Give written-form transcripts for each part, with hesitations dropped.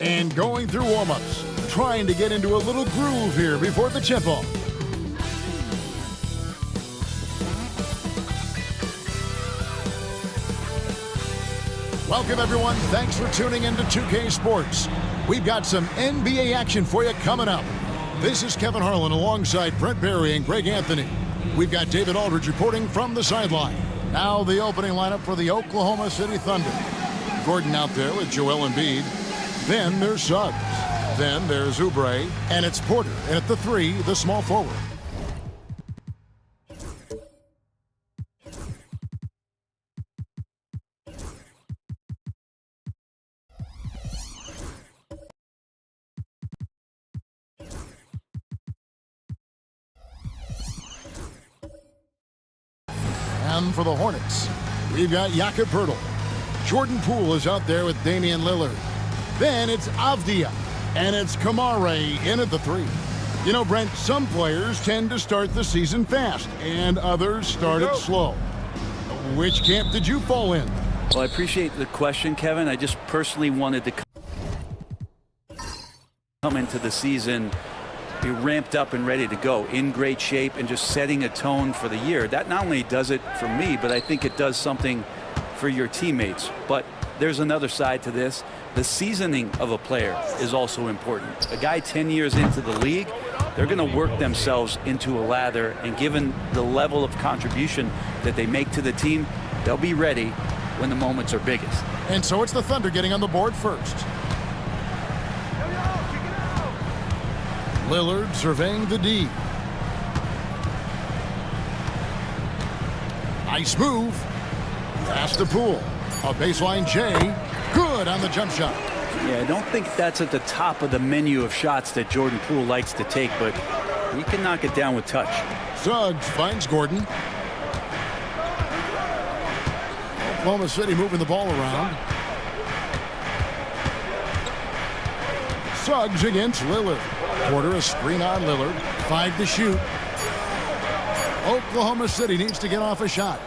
And going through warm-ups, trying to get into a little groove here before the tip-off. Welcome, everyone. Thanks for tuning in to 2K Sports. We've got some NBA action for you coming up. This is Kevin Harlan alongside Brent Barry and Greg Anthony. We've got David Aldridge reporting from the sideline. Now the opening lineup for the Oklahoma City Thunder. Gordon out there with Joel Embiid. Then there's Suggs. Then there's Oubre. And it's Porter. And at the 3, the small forward. And for the Hornets, we've got Jakob Poeltl. Jordan Poole is out there with Damian Lillard. Then it's Avdia, and it's Kamare in at the 3. You know, Brent, some players tend to start the season fast, and others start it slow. Which camp did you fall in? Well, I appreciate the question, Kevin. I just personally wanted to come into the season be ramped up and ready to go, in great shape, and just setting a tone for the year. That not only does it for me, but I think it does something for your teammates. But there's another side to this. The seasoning of a player is also important. A guy 10 years into the league, they're going to work themselves into a lather, and given the level of contribution that they make to the team, they'll be ready when the moments are biggest. And so it's the Thunder getting on the board first. Lillard surveying the D. Nice move. Pass to Poole. A baseline J. Good on the jump shot. Yeah, I don't think that's at the top of the menu of shots that Jordan Poole likes to take, but he can knock it down with touch. Suggs finds Gordon. Oklahoma City moving the ball around. Suggs against Lillard. Porter a screen on Lillard. 5 to shoot. Oklahoma City needs to get off a shot.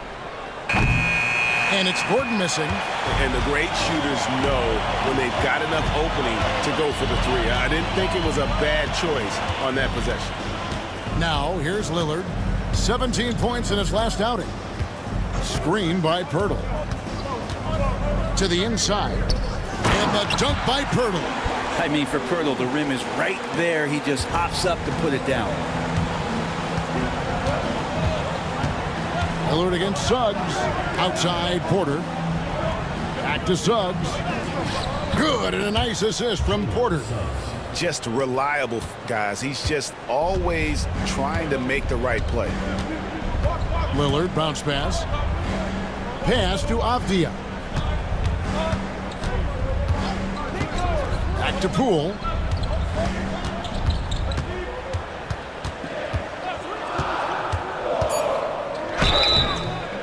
And it's Gordon missing. And the great shooters know when they've got enough opening to go for the 3. I didn't think it was a bad choice on that possession. Now here's Lillard. 17 points in his last outing. Screen by Poeltl. To the inside. And the dunk by Poeltl. I mean, for Poeltl, the rim is right there. He just hops up to put it down. Lillard against Suggs. Outside Porter. Back to Suggs. Good, and a nice assist from Porter. Just reliable, guys. He's just always trying to make the right play. Lillard bounce pass. Pass to Avdia. Back to Poole.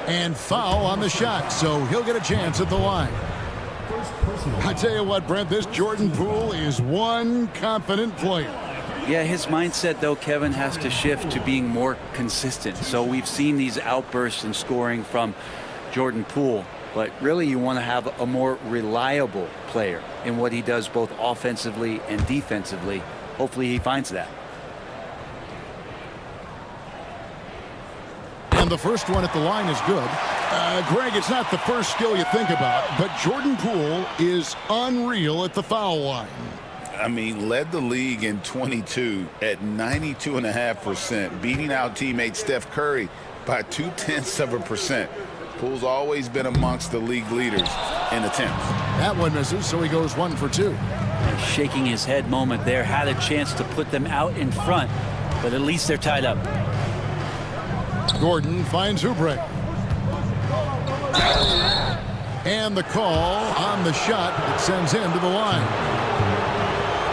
And foul on the shot, so he'll get a chance at the line. I tell you what, Brent, this Jordan Poole is one confident player. Yeah, his mindset, though, Kevin, has to shift to being more consistent. So we've seen these outbursts in scoring from Jordan Poole, but really you want to have a more reliable player in what he does both offensively and defensively. Hopefully he finds that. And the first one at the line is good. Greg, it's not the first skill you think about, but Jordan Poole is unreal at the foul line. I mean, led the league in 22 at 92.5%, beating out teammate Steph Curry by 0.2%. Poole's always been amongst the league leaders in attempts. That one misses, so he goes 1 for 2. Shaking his head moment there, had a chance to put them out in front, but at least they're tied up. Gordon finds Oubre. And the call on the shot that sends him to the line.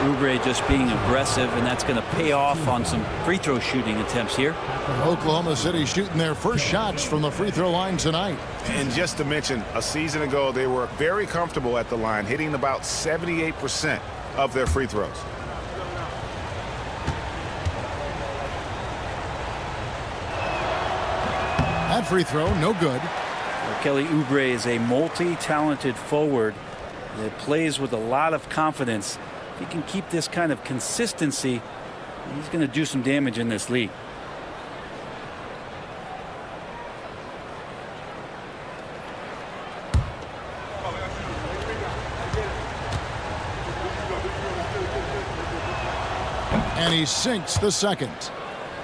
Oubre just being aggressive, and that's going to pay off on some free throw shooting attempts here. Oklahoma City shooting their first shots from the free throw line tonight. And just to mention, a season ago, they were very comfortable at the line, hitting about 78% of their free throws. That free throw, no good. Kelly Oubre is a multi-talented forward that plays with a lot of confidence. If he can keep this kind of consistency, he's going to do some damage in this league. And he sinks the second.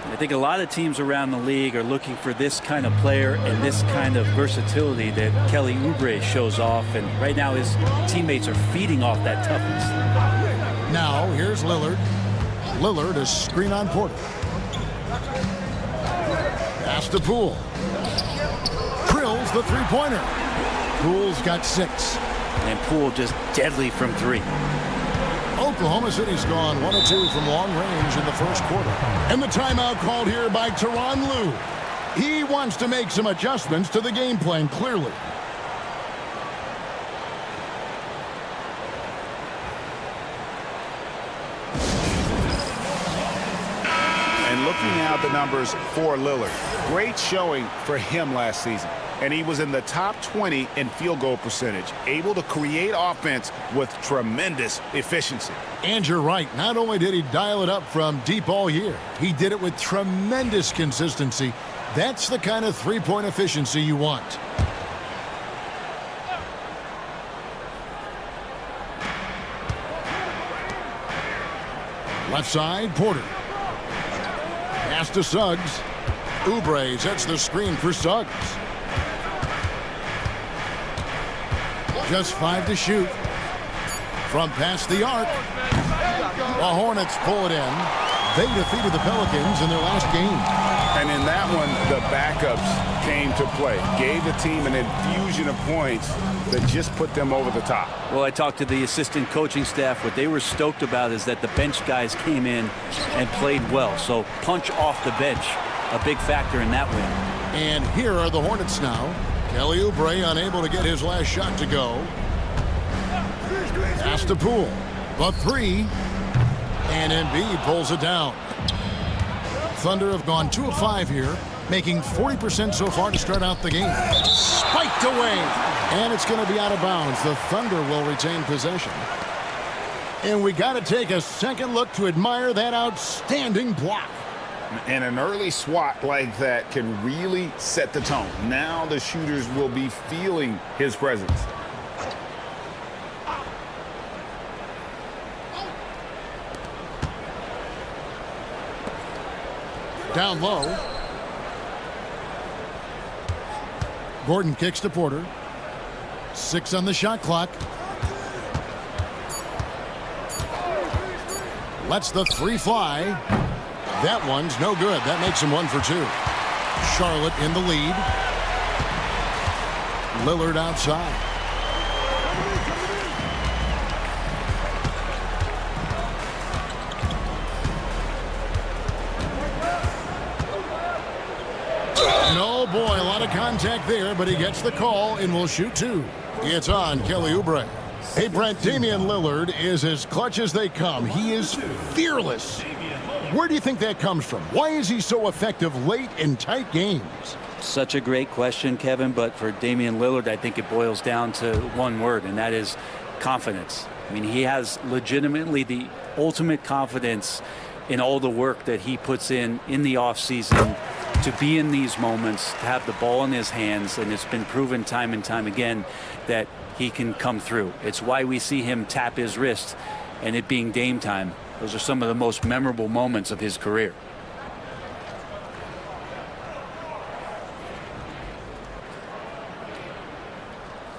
I think a lot of teams around the league are looking for this kind of player and this kind of versatility that Kelly Oubre shows off. And right now his teammates are feeding off that toughness. Now here's Lillard. Lillard is screen on Porter. Pass to Poole. Drills the three-pointer. Poole's got 6. And Poole just deadly from 3. Oklahoma City's gone 1 of 2 from long range in the first quarter. And the timeout called here by Tyronn Lue. He wants to make some adjustments to the game plan, clearly. And looking now at the numbers for Lillard, great showing for him last season. And he was in the top 20 in field goal percentage, able to create offense with tremendous efficiency. And you're right. Not only did he dial it up from deep all year, he did it with tremendous consistency. That's the kind of three-point efficiency you want. Left side, Porter. Pass to Suggs. Oubre sets the screen for Suggs. Just 5 to shoot. From past the arc. The Hornets pull it in. They defeated the Pelicans in their last game. And in that one, the backups came to play. Gave the team an infusion of points that just put them over the top. Well, I talked to the assistant coaching staff. What they were stoked about is that the bench guys came in and played well. So punch off the bench, a big factor in that win. And here are the Hornets now. Kelly Oubre unable to get his last shot to go. Pass to Poole. The 3. And Embiid pulls it down. Thunder have gone 2 of 5 here, making 40% so far to start out the game. Spiked away. And it's going to be out of bounds. The Thunder will retain possession. And we got to take a second look to admire that outstanding block. And an early swat like that can really set the tone. Now the shooters will be feeling his presence. Down low. Gordon kicks to Porter. 6 on the shot clock. Lets the 3 fly. That one's no good. That makes him 1 for 2. Charlotte in the lead. Lillard outside. And oh boy, a lot of contact there, but he gets the call and will shoot 2. It's on Kelly Oubre. Hey, Brent, Damian Lillard is as clutch as they come. He is fearless. Where do you think that comes from? Why is he so effective late in tight games? Such a great question, Kevin, but for Damian Lillard, I think it boils down to one word, and that is confidence. I mean, he has legitimately the ultimate confidence in all the work that he puts in the offseason to be in these moments, to have the ball in his hands, and it's been proven time and time again that he can come through. It's why we see him tap his wrist and it being Dame time. Those are some of the most memorable moments of his career.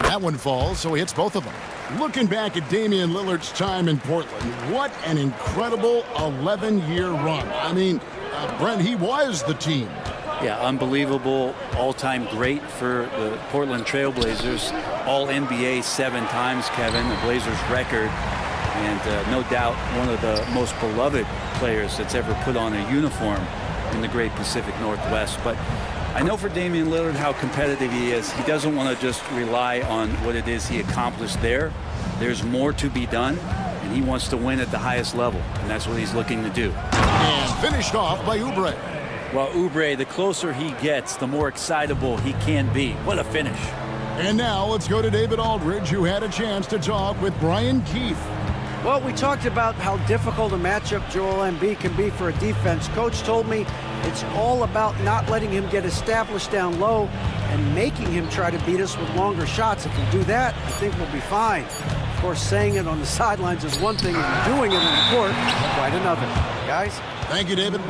That one falls, so he hits both of them. Looking back at Damian Lillard's time in Portland, what an incredible 11-year run. I mean, Brent, he was the team. Yeah, unbelievable, all-time great for the Portland Trailblazers. All-NBA 7 times, Kevin, the Blazers record. And no doubt one of the most beloved players that's ever put on a uniform in the great Pacific Northwest. But I know for Damian Lillard how competitive he is. He doesn't want to just rely on what it is he accomplished there. There's more to be done, and he wants to win at the highest level, and that's what he's looking to do. And finished off by Oubre. Well, Oubre, the closer he gets, the more excitable he can be. What a finish. And now let's go to David Aldridge, who had a chance to talk with Brian Keefe. Well, we talked about how difficult a matchup Joel Embiid can be for a defense. Coach told me it's all about not letting him get established down low and making him try to beat us with longer shots. If we do that, I think we'll be fine. Of course, saying it on the sidelines is one thing, and doing it on the court, quite another. Guys? Thank you, David.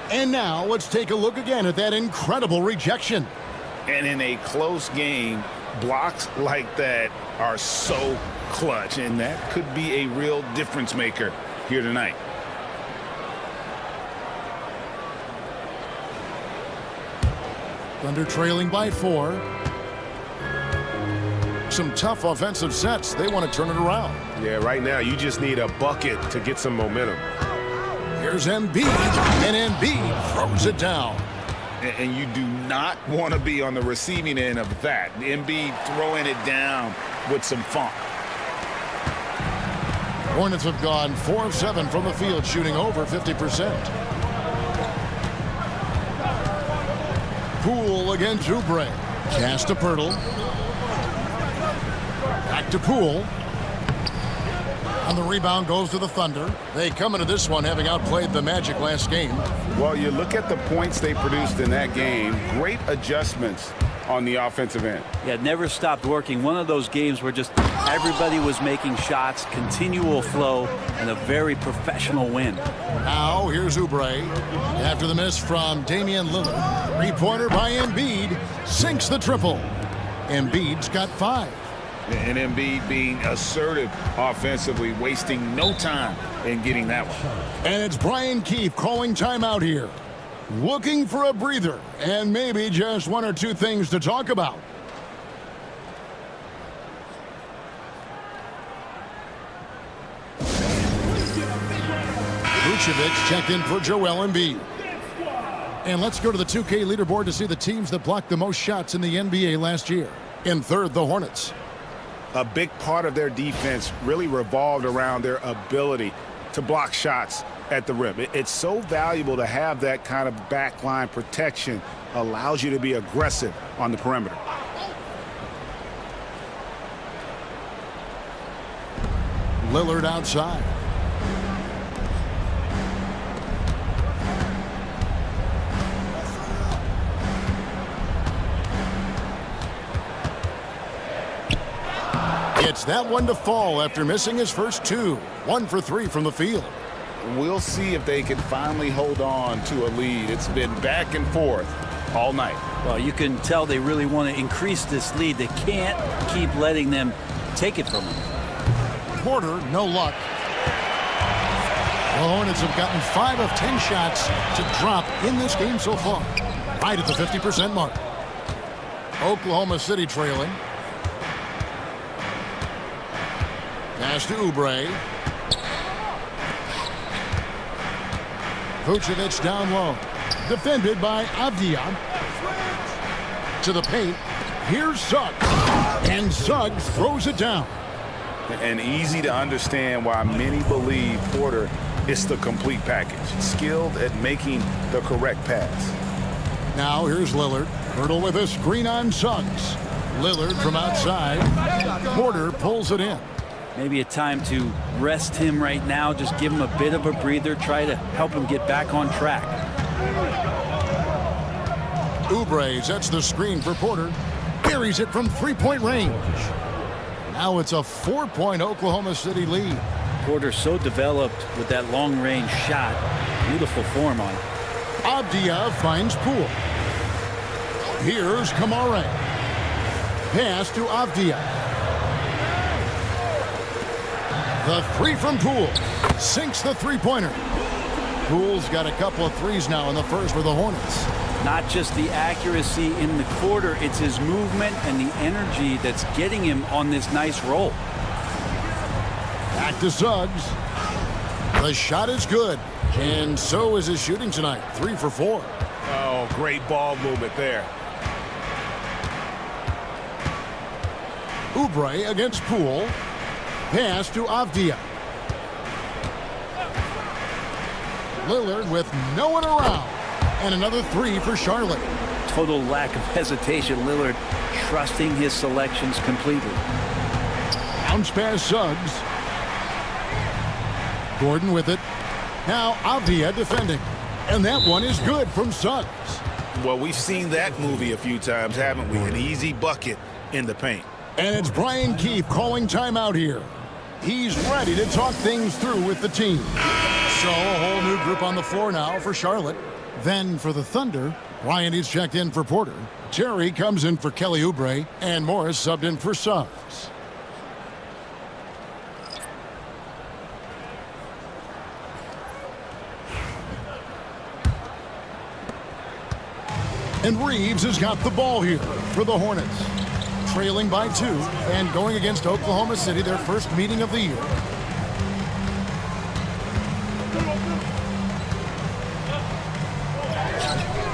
And now let's take a look again at that incredible rejection. And in a close game, blocks like that are so clutch, and that could be a real difference maker here tonight. Thunder trailing by 4. Some tough offensive sets. They want to turn it around. Yeah, right now you just need a bucket to get some momentum. Here's Embiid, and Embiid throws it down. And you do not want to be on the receiving end of that. Embiid throwing it down with some funk. Hornets have gone 4 of 7 from the field, shooting over 50%. Poole against Oubre. Pass to Pirtle. Back to Poole. And the rebound goes to the Thunder. They come into this one having outplayed the Magic last game. Well, you look at the points they produced in that game. Great adjustments on the offensive end. Yeah, never stopped working. One of those games where just everybody was making shots, continual flow, and a very professional win. Now, here's Oubre. After the miss from Damian Lillard. Three-pointer by Embiid. Sinks the triple. Embiid's got 5. And Embiid being assertive offensively, wasting no time in getting that one. And it's Brian Keefe calling timeout here. Looking for a breather and maybe just 1 or 2 things to talk about. Vucevic checked in for Joel Embiid. And let's go to the 2K leaderboard to see the teams that blocked the most shots in the NBA last year. In third, the Hornets. A big part of their defense really revolved around their ability to block shots at the rim. It's so valuable to have that kind of backline protection. Allows you to be aggressive on the perimeter. Lillard outside. It's that one to fall after missing his first 2. 1 for 3 from the field. We'll see if they can finally hold on to a lead. It's been back and forth all night. Well, you can tell they really want to increase this lead. They can't keep letting them take it from them. Porter, no luck. The Hornets have gotten 5 of 10 shots to drop in this game so far. Right at the 50% mark. Oklahoma City trailing. Pass to Oubre. Vucevic down low. Defended by Avdia. To the paint. Here's Suggs. And Suggs throws it down. And easy to understand why many believe Porter is the complete package. Skilled at making the correct pass. Now here's Lillard. Hurdle with a screen on Suggs. Lillard from outside. Porter pulls it in. Maybe a time to rest him right now. Just give him a bit of a breather. Try to help him get back on track. Oubre sets the screen for Porter. Buries it from 3-point range. Now it's a 4-point Oklahoma City lead. Porter so developed with that long-range shot. Beautiful form on it. Avdia finds Poole. Here's Kamara. Pass to Avdia. The 3 from Poole. Sinks the 3-pointer. Poole's got a couple of threes now in the first for the Hornets. Not just the accuracy in the quarter, it's his movement and the energy that's getting him on this nice roll. Back to Suggs. The shot is good. And so is his shooting tonight. 3 for 4. Oh, great ball movement there. Oubre against Poole. Pass to Avdia. Lillard with no one around. And another 3 for Charlotte. total lack of hesitation. Lillard trusting his selections completely. Bounce pass Suggs. Gordon with it. Now Avdia defending. And that one is good from Suggs. Well, we've seen that movie a few times, haven't we? An easy bucket in the paint. And it's Brian Keefe calling timeout here. He's ready to talk things through with the team. So a whole new group on the floor now for Charlotte. Then for the Thunder, Ryan is checked in for Porter. Terry comes in for Kelly Oubre. And Morris subbed in for Suggs. And Reeves has got the ball here for the Hornets. Trailing by 2 and going against Oklahoma City, their first meeting of the year.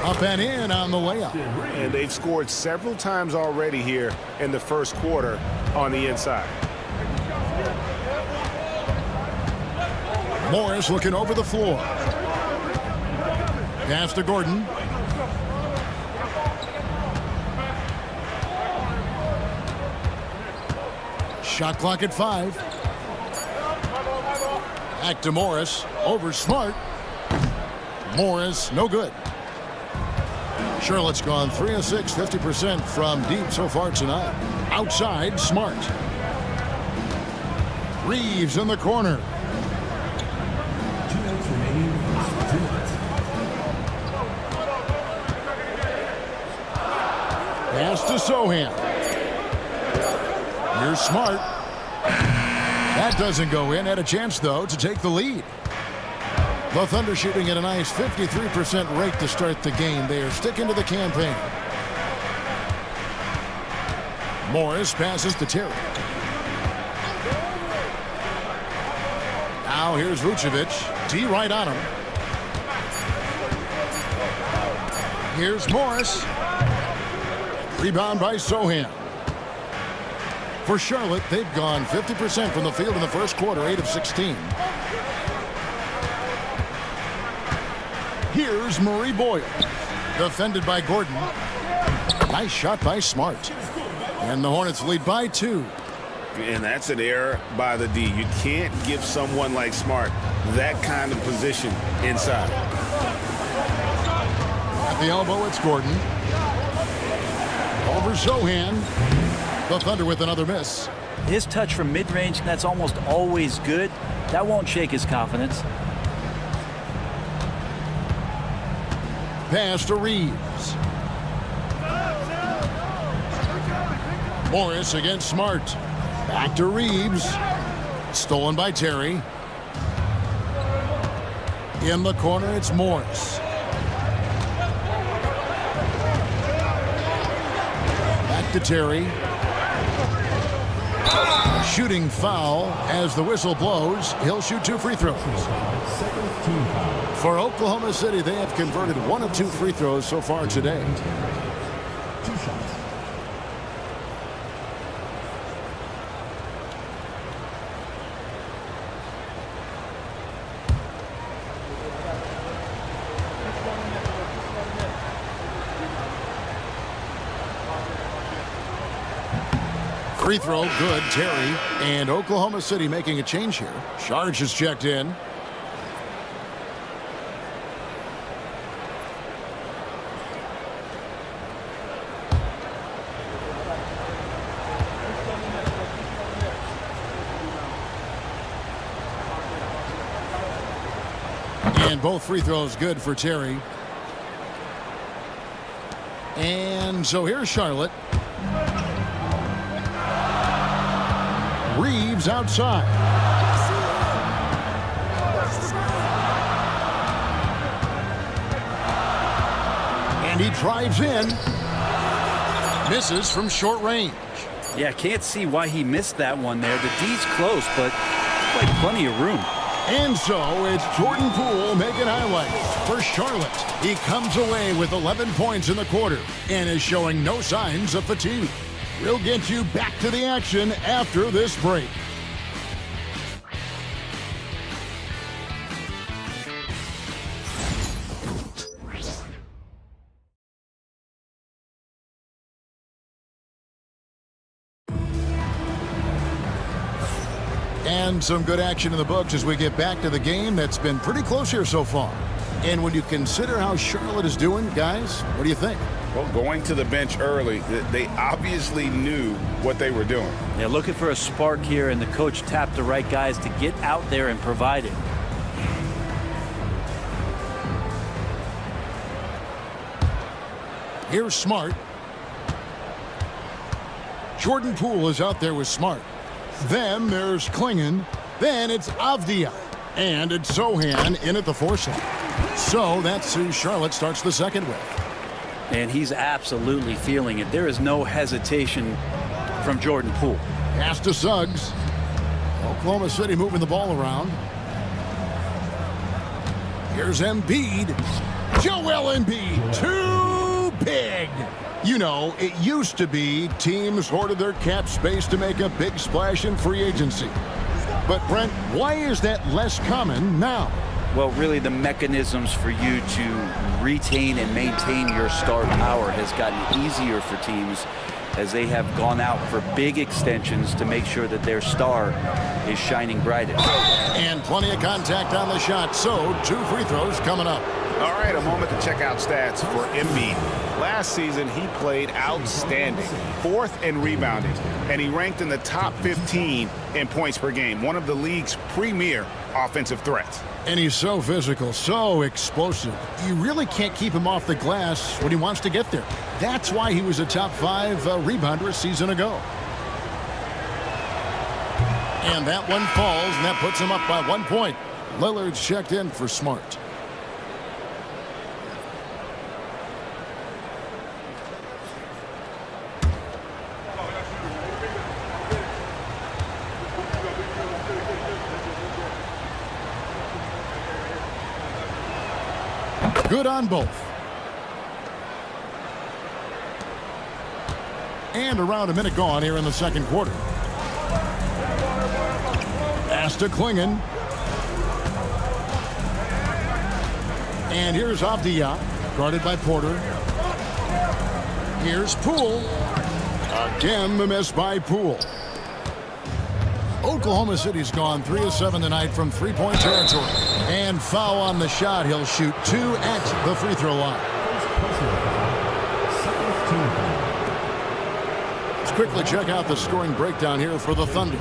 Up and in on the layup. And they've scored several times already here in the first quarter on the inside. Morris looking over the floor. Pass to Gordon. Shot clock at 5. Back to Morris. Over Smart. Morris, no good. Charlotte's gone 3 of 6, 50% from deep so far tonight. Outside, Smart. Reeves in the corner. Pass to Sohan. Here's Smart. That doesn't go in. Had a chance, though, to take the lead. The Thunder shooting at a nice 53% rate to start the game. They are sticking to the campaign. Morris passes to Terry. Now here's Vucevic. D right on him. Here's Morris. Rebound by Sohan. For Charlotte, they've gone 50% from the field in the first quarter, 8 of 16. Here's Murray Boyle. Defended by Gordon. Nice shot by Smart. And the Hornets lead by 2. And that's an error by the D. You can't give someone like Smart that kind of position inside. At the elbow, it's Gordon. Over Sohan. The Thunder with another miss. His touch from mid-range, that's almost always good. That won't shake his confidence. Pass to Reeves. Morris against Smart. Back to Reeves. Stolen by Terry. In the corner, it's Morris. Back to Terry. Shooting foul as the whistle blows. He'll shoot 2 free throws. For Oklahoma City, they have converted 1 of 2 free throws so far today. Free throw, good, Terry. And Oklahoma City making a change here. Sharge is checked in. And both free throws good for Terry. And so here's Charlotte. Reeves outside. And he drives in. Misses from short range. Yeah, can't see why he missed that one there. The D's close, but like plenty of room. And so it's Jordan Poole making highlights for Charlotte. He comes away with 11 points in the quarter and is showing no signs of fatigue. We'll get you back to the action after this break. And some good action in the books as we get back to the game that's been pretty close here so far. And when you consider how Charlotte is doing, guys, what do you think? Well, going to the bench early, they obviously knew what they were doing. They're looking for a spark here, and the coach tapped the right guys to get out there and provide it. Here's Smart. Jordan Poole is out there with Smart. Then there's Klingon. Then it's Avdia. And it's Sohan in at the 4 slot. So that's who Charlotte starts the second with. And he's absolutely feeling it. There is no hesitation from Jordan Poole. Pass to Suggs. Oklahoma City moving the ball around. Here's Embiid. Joel Embiid. Too big. You know, it used to be teams hoarded their cap space to make a big splash in free agency. But, Brent, why is that less common now? Well, really, the mechanisms for you to retain and maintain your star power has gotten easier for teams as they have gone out for big extensions to make sure that their star is shining brightest. And plenty of contact on the shot, so 2 free throws coming up. All right, a moment to check out stats for Embiid. Last season, he played outstanding, 4th in rebounding, and he ranked in the top 15 in points per game, one of the league's premier offensive threats. And he's so physical, so explosive. You really can't keep him off the glass when he wants to get there. That's why he was a top 5 rebounder a season ago. And that one falls, and that puts him up by 1 point. Lillard's checked in for Smart. Good on both. And around a minute gone here in the second quarter. Pass to Klingon. And here's Avdia, guarded by Porter. Here's Poole. Again, the miss by Poole. Oklahoma City's gone 3 of 7 tonight from three-point territory. And foul on the shot. He'll shoot 2 at the free throw line. Let's quickly check out the scoring breakdown here for the Thunder.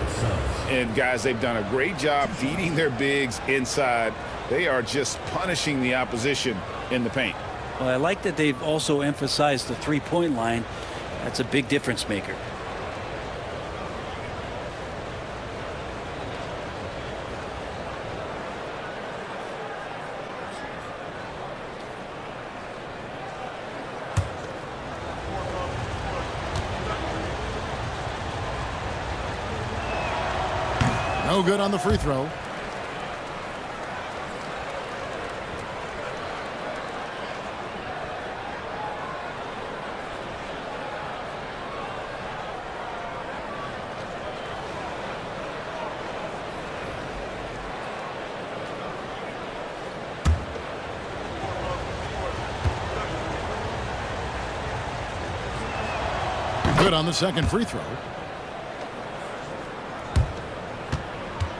And, guys, they've done a great job feeding their bigs inside. They are just punishing the opposition in the paint. Well, I like that they've also emphasized the three-point line. That's a big difference maker. No good on the free throw. Good on the second free throw.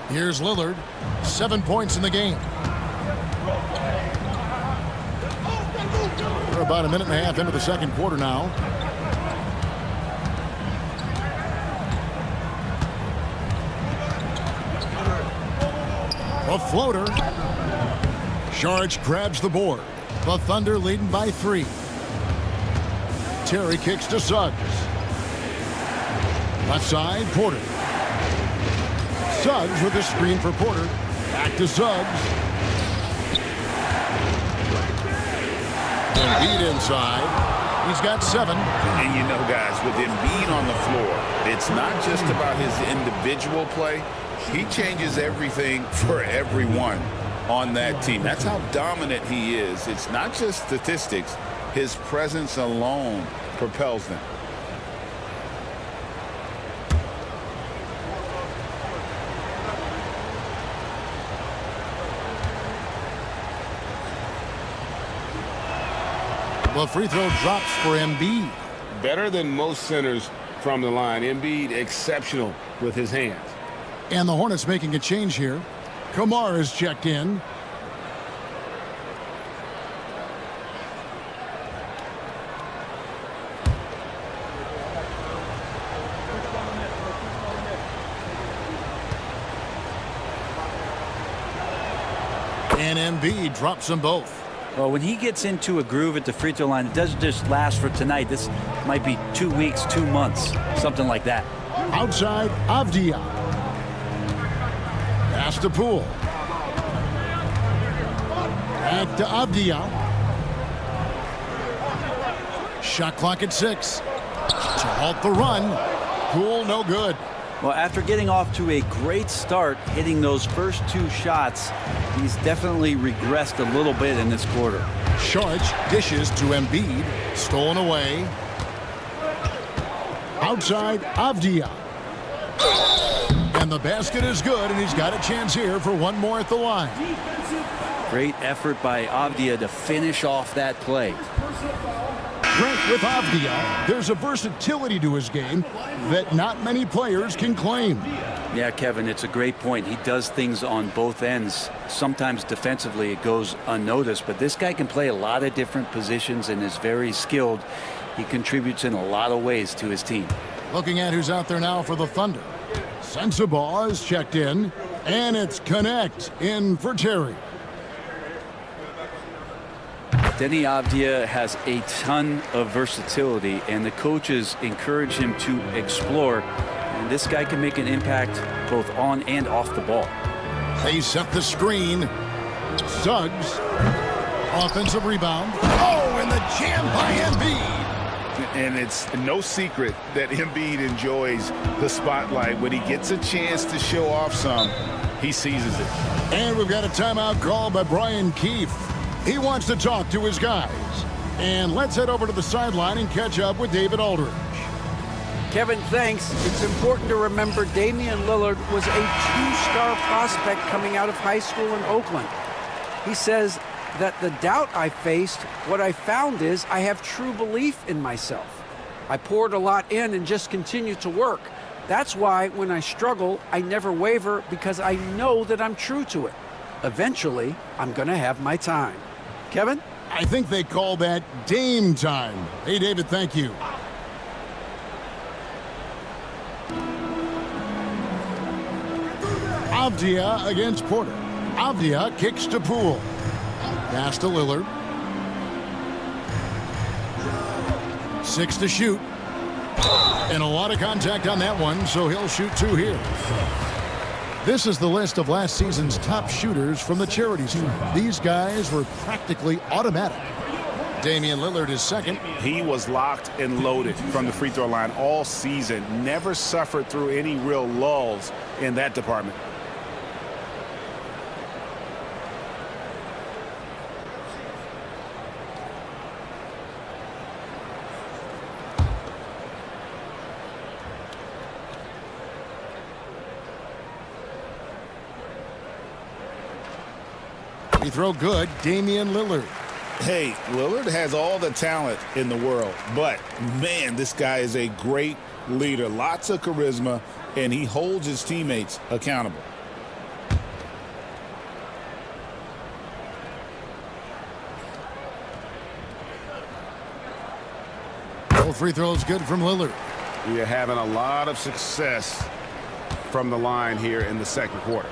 Here's Lillard, 7 points in the game. We're about a minute and a half into the second quarter now. A floater. Sharge grabs the board. The Thunder leading by 3. Terry kicks to Suggs. Left side, Porter. Suggs with a screen for Porter. Back to Suggs. Embiid inside. He's got 7. And you know, guys, with Embiid on the floor, it's not just about his individual play. He changes everything for everyone on that team. That's how dominant he is. It's not just statistics. His presence alone propels them. The free throw drops for Embiid. Better than most centers from the line. Embiid exceptional with his hands. And the Hornets making a change here. Kamar is checked in. And Embiid drops them both. Well, when he gets into a groove at the free throw line, it doesn't just last for tonight. This might be 2 weeks, 2 months, something like that. Outside, Avdia. Pass to Poole. Back to Avdia. Shot clock at 6. To halt the run. Poole no good. Well, after getting off to a great start, hitting those first 2 shots, he's definitely regressed a little bit in this quarter. Sharch dishes to Embiid. Stolen away. Outside, Avdia. And the basket is good, and he's got a chance here for one more at the line. Great effort by Avdia to finish off that play. Great with Avdia. There's a versatility to his game that not many players can claim. Yeah, Kevin, it's a great point. He does things on both ends. Sometimes defensively it goes unnoticed, but this guy can play a lot of different positions and is very skilled. He contributes in a lot of ways to his team. Looking at who's out there now for the Thunder. Sensabaugh is checked in, and it's Connect in for Terry. Denny Avdia has a ton of versatility, and the coaches encourage him to explore. And this guy can make an impact both on and off the ball. They set the screen. Suggs. Offensive rebound. Oh, and the jam by Embiid. And it's no secret that Embiid enjoys the spotlight. When he gets a chance to show off some, he seizes it. And we've got a timeout called by Brian Keefe. He wants to talk to his guys. And let's head over to the sideline and catch up with David Aldridge. Kevin, thanks. It's important to remember Damian Lillard was a 2-star prospect coming out of high school in Oakland. He says that the doubt I faced, what I found is I have true belief in myself. I poured a lot in and just continue to work. That's why when I struggle, I never waver because I know that I'm true to it. Eventually, I'm going to have my time. Kevin? I think they call that Dame time. Hey, David, thank you. Avdia against Porter. Avdia kicks to Poole. Pass to Lillard. 6 to shoot. And a lot of contact on that one, so he'll shoot 2 here. This is the list of last season's top shooters from the charity stripe. These guys were practically automatic. Damian Lillard is second. He was locked and loaded from the free throw line all season. Never suffered through any real lulls in that department. He throw good, Damian Lillard. Hey, Lillard has all the talent in the world, but man, this guy is a great leader. Lots of charisma, and he holds his teammates accountable. Both free throws good from Lillard. We are having a lot of success from the line here in the second quarter.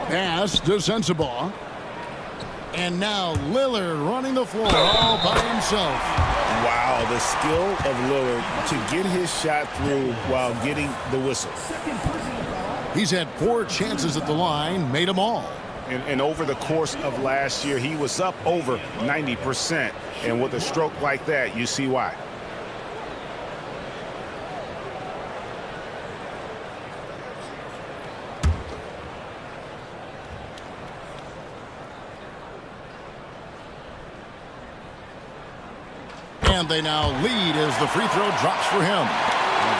Pass to Sensabaugh. And now Lillard running the floor all by himself. Wow, the skill of Lillard to get his shot through while getting the whistle. He's had 4 chances at the line, made them all. And over the course of last year, he was up over 90%. And with a stroke like that, you see why. And they now lead as the free throw drops for him.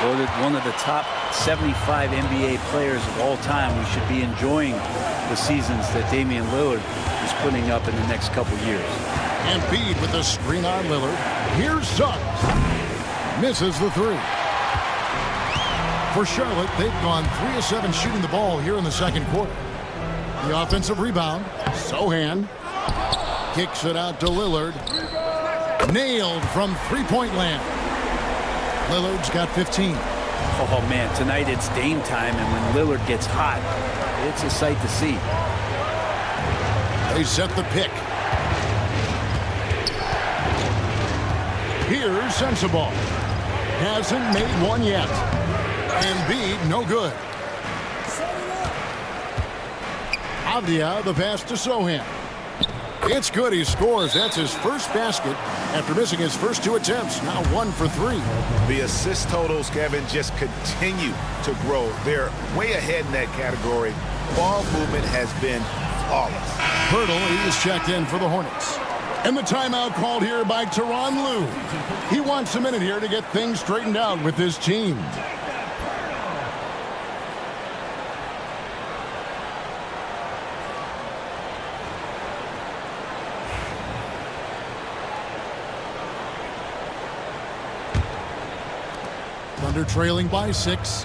Voted one of the top 75 NBA players of all time. We should be enjoying the seasons that Damian Lillard is putting up in the next couple years. Embiid with the screen on Lillard. Here's Suggs. Misses the 3. For Charlotte, they've gone 3 of 7 shooting the ball here in the second quarter. The offensive rebound. Sohan kicks it out to Lillard. Nailed from three-point land. Lillard's got 15. Oh, man, tonight it's Dame time, and when Lillard gets hot, it's a sight to see. They set the pick. Here's Sensabaugh. Hasn't made one yet. Embiid, no good. Avdia, the pass to Sohan. It's good. He scores. That's his first basket after missing his first 2 attempts. Now 1 for 3. The assist totals, Kevin, just continue to grow. They're way ahead in that category. Ball movement has been flawless. Pirtle, he's checked in for the Hornets. And the timeout called here by Tyronn Lue. He wants a minute here to get things straightened out with his team. Thunder trailing by 6.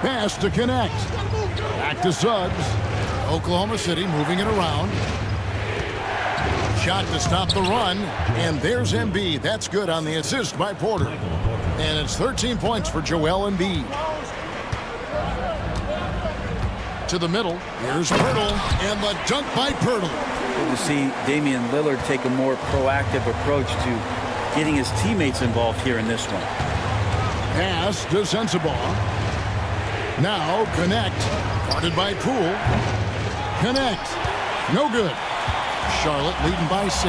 Pass to connect. Back to Suggs. Oklahoma City moving it around. Shot to stop the run. And there's Embiid. That's good on the assist by Porter. And it's 13 points for Joel Embiid. To the middle. Here's Pirtle. And the dunk by Pirtle. Good to see Damian Lillard take a more proactive approach to getting his teammates involved here in this one. Pass to Sensabaugh. Now connect. Guarded by Poole. Connect. No good. Charlotte leading by 6.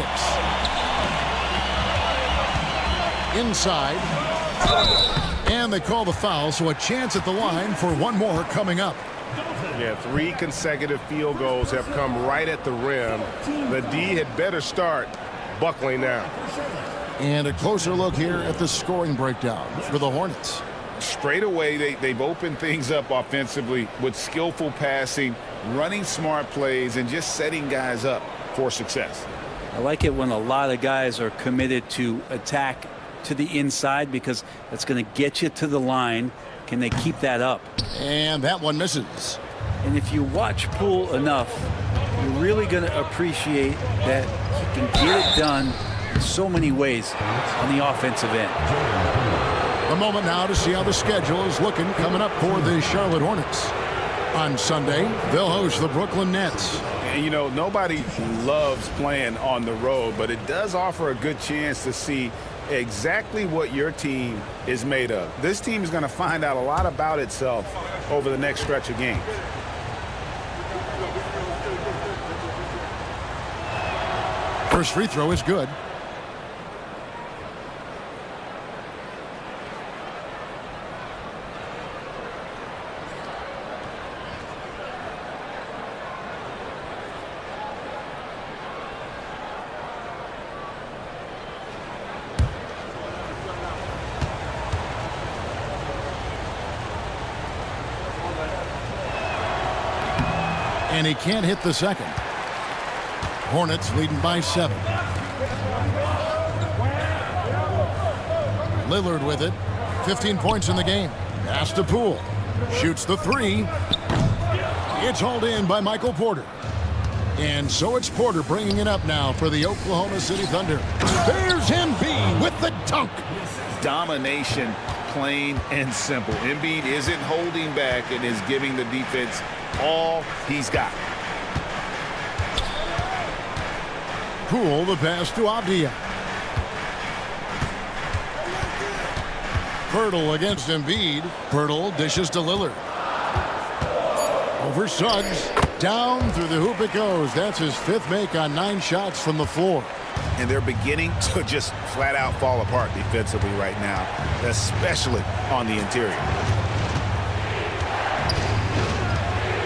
Inside. And they call the foul, so a chance at the line for one more coming up. Yeah, 3 consecutive field goals have come right at the rim. The D had better start buckling now. And a closer look here at the scoring breakdown for the Hornets. Straight away, they've opened things up offensively with skillful passing, running smart plays, and just setting guys up for success. I like it when a lot of guys are committed to attack to the inside because that's going to get you to the line. Can they keep that up? And that one misses. And if you watch Poole enough, you're really going to appreciate that he can get it done in so many ways on the offensive end. The moment now to see how the schedule is looking coming up for the Charlotte Hornets. On Sunday, they'll host the Brooklyn Nets. And, you know, nobody loves playing on the road, but it does offer a good chance to see exactly what your team is made of. This team is going to find out a lot about itself over the next stretch of games. First free throw is good. And he can't hit the second. Hornets leading by 7. Lillard with it. 15 points in the game. Pass to Poole. Shoots the 3. It's hauled in by Michael Porter. And so it's Porter bringing it up now for the Oklahoma City Thunder. There's Embiid with the dunk. Domination, plain and simple. Embiid isn't holding back and is giving the defense all he's got. Poole, the pass to Avdia. Pirtle against Embiid. Pirtle dishes to Lillard. Over Suggs. Down through the hoop it goes. That's his 5th make on 9 shots from the floor. And they're beginning to just flat out fall apart defensively right now, especially on the interior.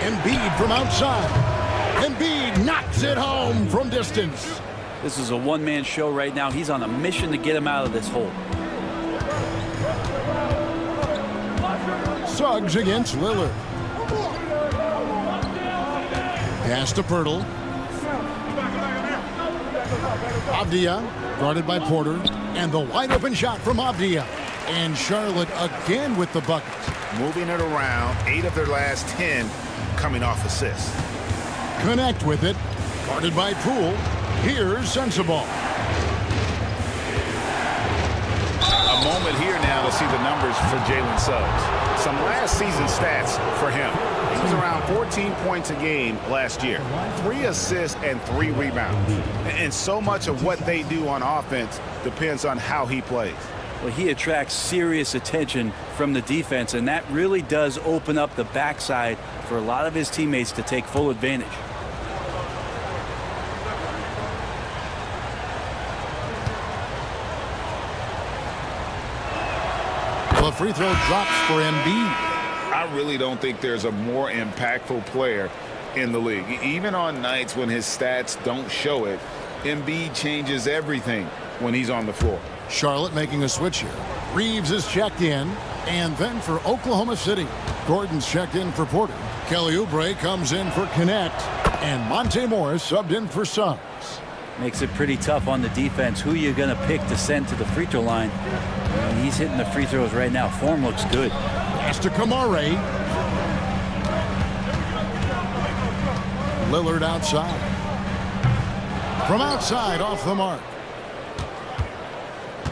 Embiid from outside. Embiid knocks it home from distance. This is a one-man show right now. He's on a mission to get him out of this hole. Suggs against Lillard. Pass to Pirtle. Avdia guarded by Porter. And the wide open shot from Avdia. And Charlotte again with the bucket. Moving it around, 8 of their last 10 coming off assists. Connect with it. Guarded by Poole. Here's Sensabaugh. A moment here now to see the numbers for Jalen Suggs. Some last season stats for him. He was around 14 points a game last year. 3 assists and 3 rebounds. And so much of what they do on offense depends on how he plays. Well, he attracts serious attention from the defense, and that really does open up the backside for a lot of his teammates to take full advantage. The free throw drops for Embiid. I really don't think there's a more impactful player in the league. Even on nights when his stats don't show it, Embiid changes everything when he's on the floor. Charlotte making a switch here. Reeves is checked in. And then for Oklahoma City, Gordon's checked in for Porter. Kelly Oubre comes in for Connect. And Monte Morris subbed in for Suggs. Makes it pretty tough on the defense. Who you're going to pick to send to the free throw line. And he's hitting the free throws right now. Form looks good. Pass to Kamare. Lillard outside. From outside, off the mark.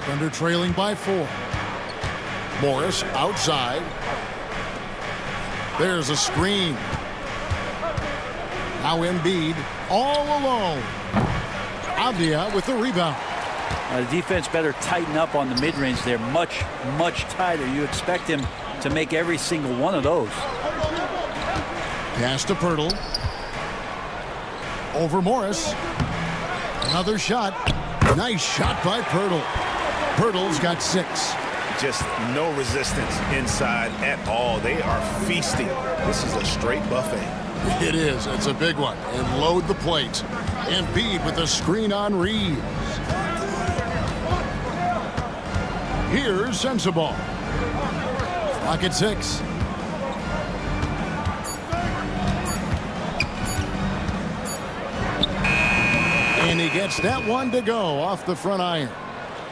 Thunder trailing by 4. Morris outside. There's a screen. Now Embiid all alone. Avdia with the rebound. The defense better tighten up on the mid-range. They're much, much tighter. You expect him to make every single one of those. Pass to Pirtle. Over Morris. Another shot. Nice shot by Pirtle. Pirtle's got 6. Just no resistance inside at all. They are feasting. This is a straight buffet. It is. It's a big one. And load the plate. Embiid with the screen on Reeves. Here's Sensabaugh. Clock at 6. And he gets that one to go off the front iron.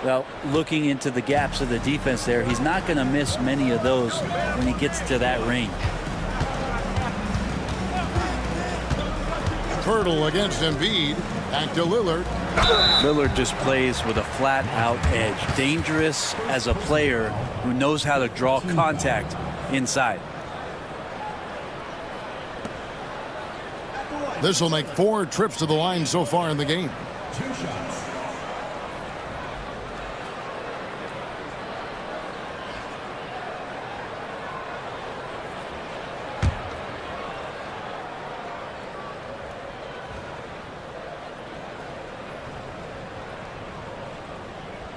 Well, looking into the gaps of the defense there, he's not going to miss many of those when he gets to that range. Pirtle against Embiid. Back to Lillard. Lillard just plays with a flat-out edge. Dangerous as a player who knows how to draw contact inside. This will make 4 trips to the line so far in the game. 2 shots.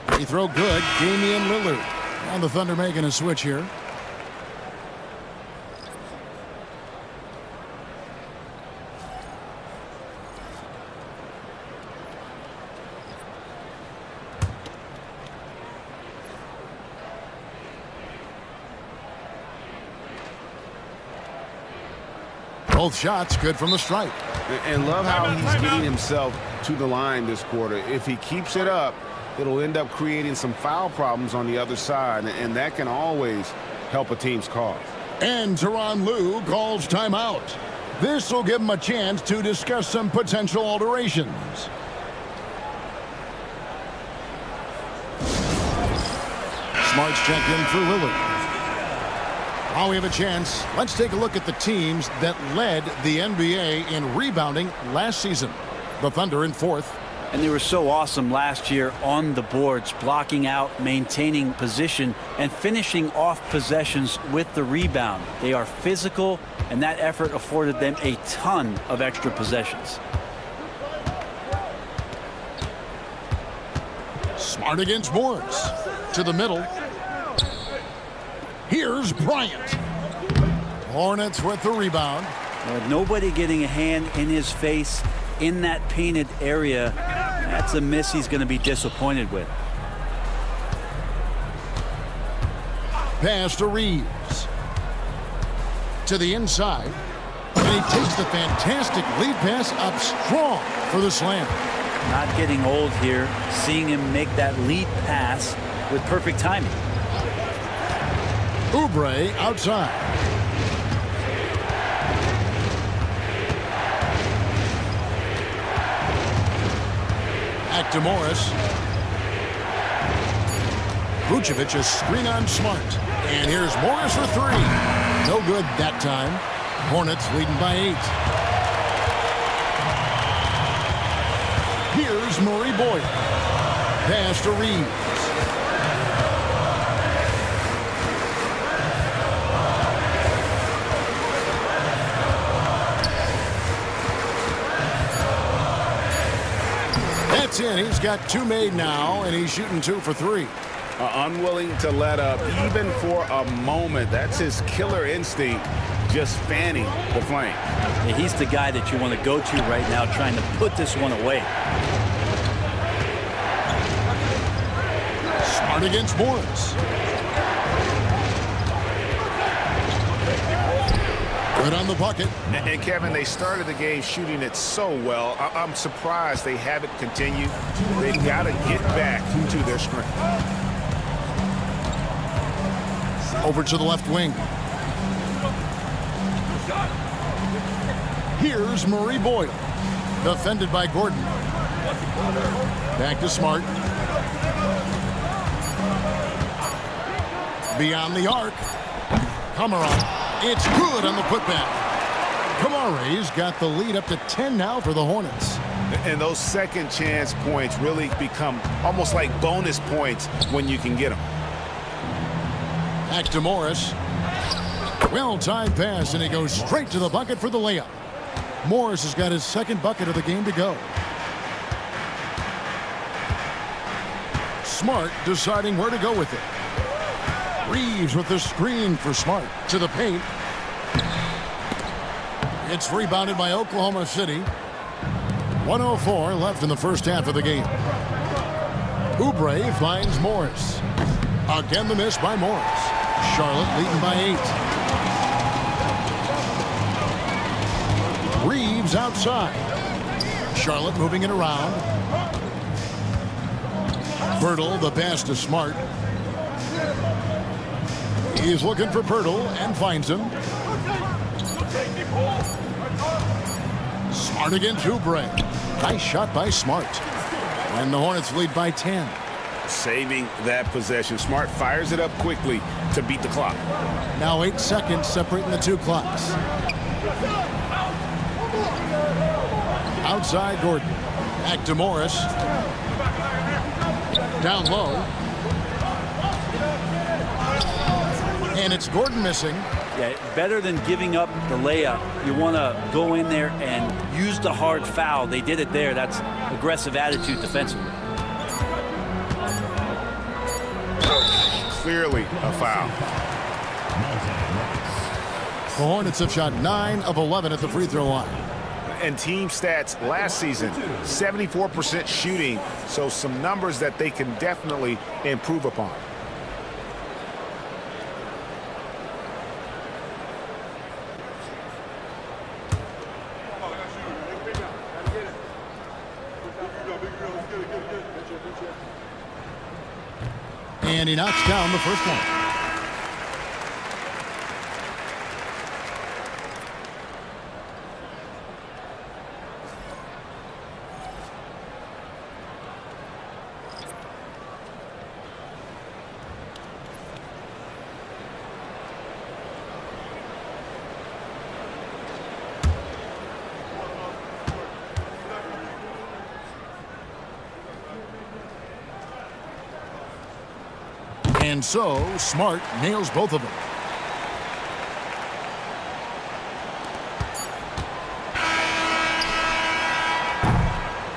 Free throw good. Damian Lillard. And the Thunder making a switch here. Both shots good from the stripe. And love how he's getting himself to the line this quarter. If he keeps it up, it'll end up creating some foul problems on the other side, and that can always help a team's cause. And Tyronn Lue calls timeout. This will give him a chance to discuss some potential alterations. Smart's checked in for Lillard. While we have a chance, let's take a look at the teams that led the NBA in rebounding last season. The Thunder in 4th. And they were so awesome last year on the boards, blocking out, maintaining position, and finishing off possessions with the rebound. They are physical, and that effort afforded them a ton of extra possessions. Smart against Morris. To the middle. Here's Bryant. Hornets with the rebound. Nobody getting a hand in his face in that painted area. That's a miss he's going to be disappointed with. Pass to Reeves. To the inside. And he takes the fantastic lead pass up strong for the slam. Not getting old here. Seeing him make that lead pass with perfect timing. Oubre outside. Back to Morris. Vucevic a screen on Smart. And here's Morris for three. No good that time. Hornets leading by 8. Here's Murray Boyd. Pass to Reeves. That's in. He's got 2 made now, and he's shooting 2 for 3. Unwilling to let up even for a moment. That's his killer instinct, just fanning the flame. Yeah, he's the guy that you want to go to right now, trying to put this one away. Smart against Morris. Good on the bucket. And Kevin, they started the game shooting it so well. I'm surprised they haven't continued. They've got to get back to their strength. Over to the left wing. Here's Murray Boyle. Defended by Gordon. Back to Smart. Beyond the arc. Kamara. It's good on the putback. Kamara's got the lead up to 10 now for the Hornets. And those second chance points really become almost like bonus points when you can get them. Back to Morris. Well-timed pass, and he goes straight to the bucket for the layup. Morris has got his second bucket of the game to go. Smart deciding where to go with it. Reeves with the screen for Smart to the paint. It's rebounded by Oklahoma City. 1:04 left in the first half of the game. Oubre finds Morris. Again the miss by Morris. Charlotte leading by 8. Reeves outside. Charlotte moving it around. Birtle the pass to Smart. He's looking for Pirtle and finds him. Smart against Oubre. Nice shot by Smart. And the Hornets lead by 10. Saving that possession. Smart fires it up quickly to beat the clock. Now 8 seconds separating the 2 clocks. Outside Gordon. Back to Morris. Down low. And it's Gordon missing. Yeah, better than giving up the layup. You want to go in there and use the hard foul. They did it there. That's aggressive attitude defensively. Clearly a foul. The Hornets have shot 9 of 11 at the free throw line. And team stats last season, 74% shooting. So some numbers that they can definitely improve upon. And he knocks down the first one. And so, Smart nails both of them.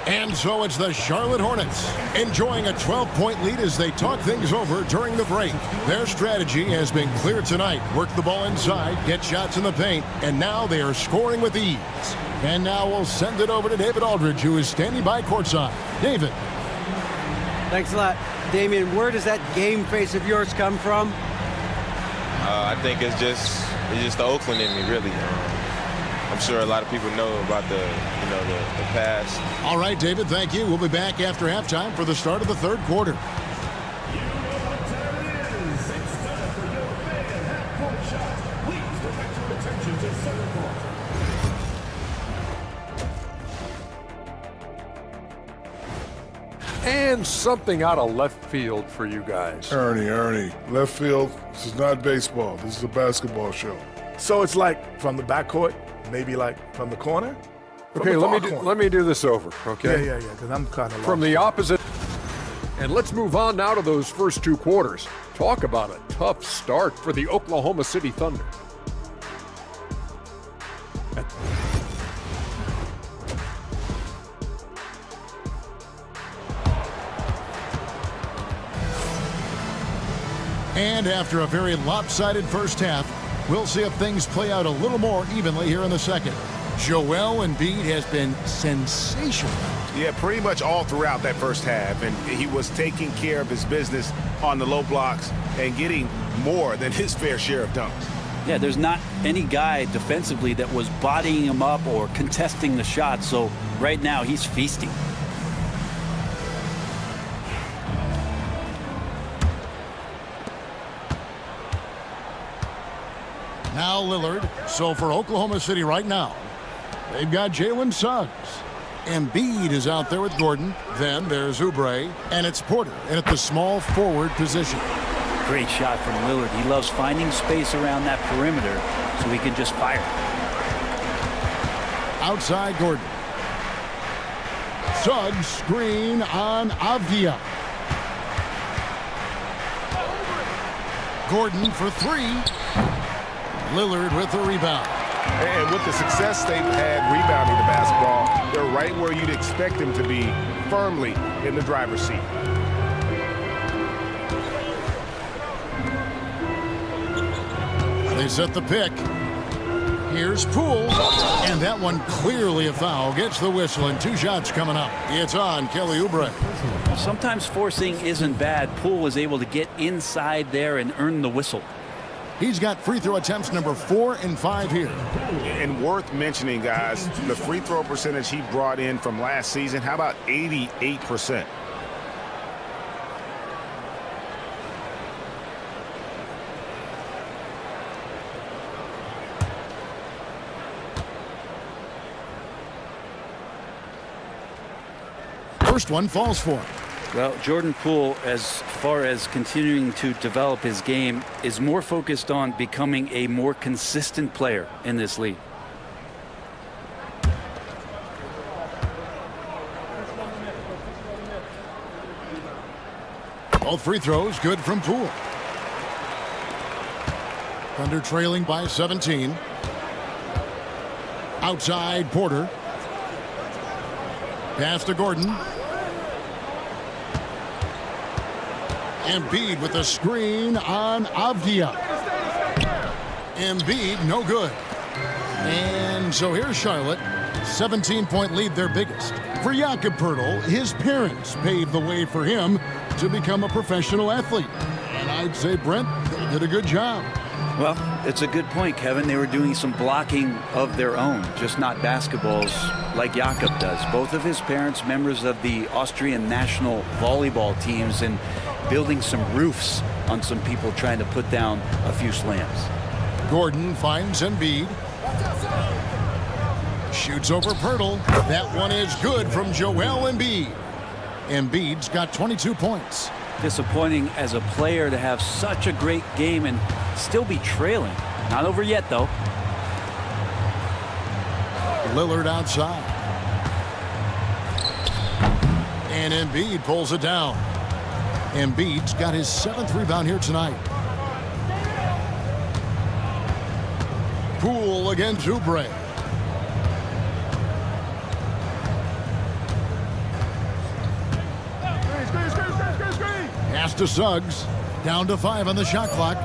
And so it's the Charlotte Hornets enjoying a 12-point lead as they talk things over during the break. Their strategy has been clear tonight. Work the ball inside, get shots in the paint, and now they are scoring with ease. And now we'll send it over to David Aldridge, who is standing by courtside. David. Thanks a lot. Damian, where does that game face of yours come from? I think it's just the Oakland in me, really. I'm sure a lot of people know about the past. All right, David, thank you. We'll be back after halftime for the start of the third quarter. And something out of left field for you guys. Ernie, left field, this is not baseball. This is a basketball show. So it's like from the backcourt, maybe like from the corner? Okay, let me do this over, okay? Yeah, because I'm kind of From the opposite. And let's move on now to those first two quarters. Talk about a tough start for the Oklahoma City Thunder. And after a very lopsided first half, we'll see if things play out a little more evenly here in the second. Joel Embiid has been sensational. Yeah, pretty much all throughout that first half, and he was taking care of his business on the low blocks and getting more than his fair share of dunks. Yeah, there's not any guy defensively that was bodying him up or contesting the shot, so right now he's feasting. Now Lillard. So for Oklahoma City right now, they've got Jalen Suggs. Embiid is out there with Gordon. Then there's Oubre, and it's Porter in at the small forward position. Great shot from Lillard. He loves finding space around that perimeter so he can just fire. Outside Gordon. Suggs screen on Avdia. Gordon for three. Lillard with the rebound. And with the success they've had rebounding the basketball, they're right where you'd expect them to be, firmly in the driver's seat. They set the pick. Here's Poole. And that one clearly a foul. Gets the whistle and two shots coming up. It's on Kelly Oubre. Sometimes forcing isn't bad. Poole was able to get inside there and earn the whistle. He's got free throw attempts number 4 and 5 here. And worth mentioning, guys, the free throw percentage he brought in from last season, how about 88%? First one falls for him. Well, Jordan Poole, as far as continuing to develop his game, is more focused on becoming a more consistent player in this league. Both free throws good from Poole. Thunder trailing by 17. Outside Porter. Pass to Gordon. Embiid with a screen on Avdia. Embiid, no good. And so here's Charlotte. 17-point lead, their biggest. For Jakob Poeltl, his parents paved the way for him to become a professional athlete. And I'd say, Brent, they did a good job. Well, it's a good point, Kevin. They were doing some blocking of their own, just not basketballs like Jakob does. Both of his parents, members of the Austrian national volleyball teams, and building some roofs on some people trying to put down a few slams. Gordon finds Embiid. Shoots over Poeltl. That one is good from Joel Embiid. Embiid's got 22 points. Disappointing as a player to have such a great game and still be trailing. Not over yet, though. Lillard outside. And Embiid pulls it down. Embiid's got his 7th rebound here tonight. Poole against Oubre. Pass to Suggs. Down to 5 on the shot clock.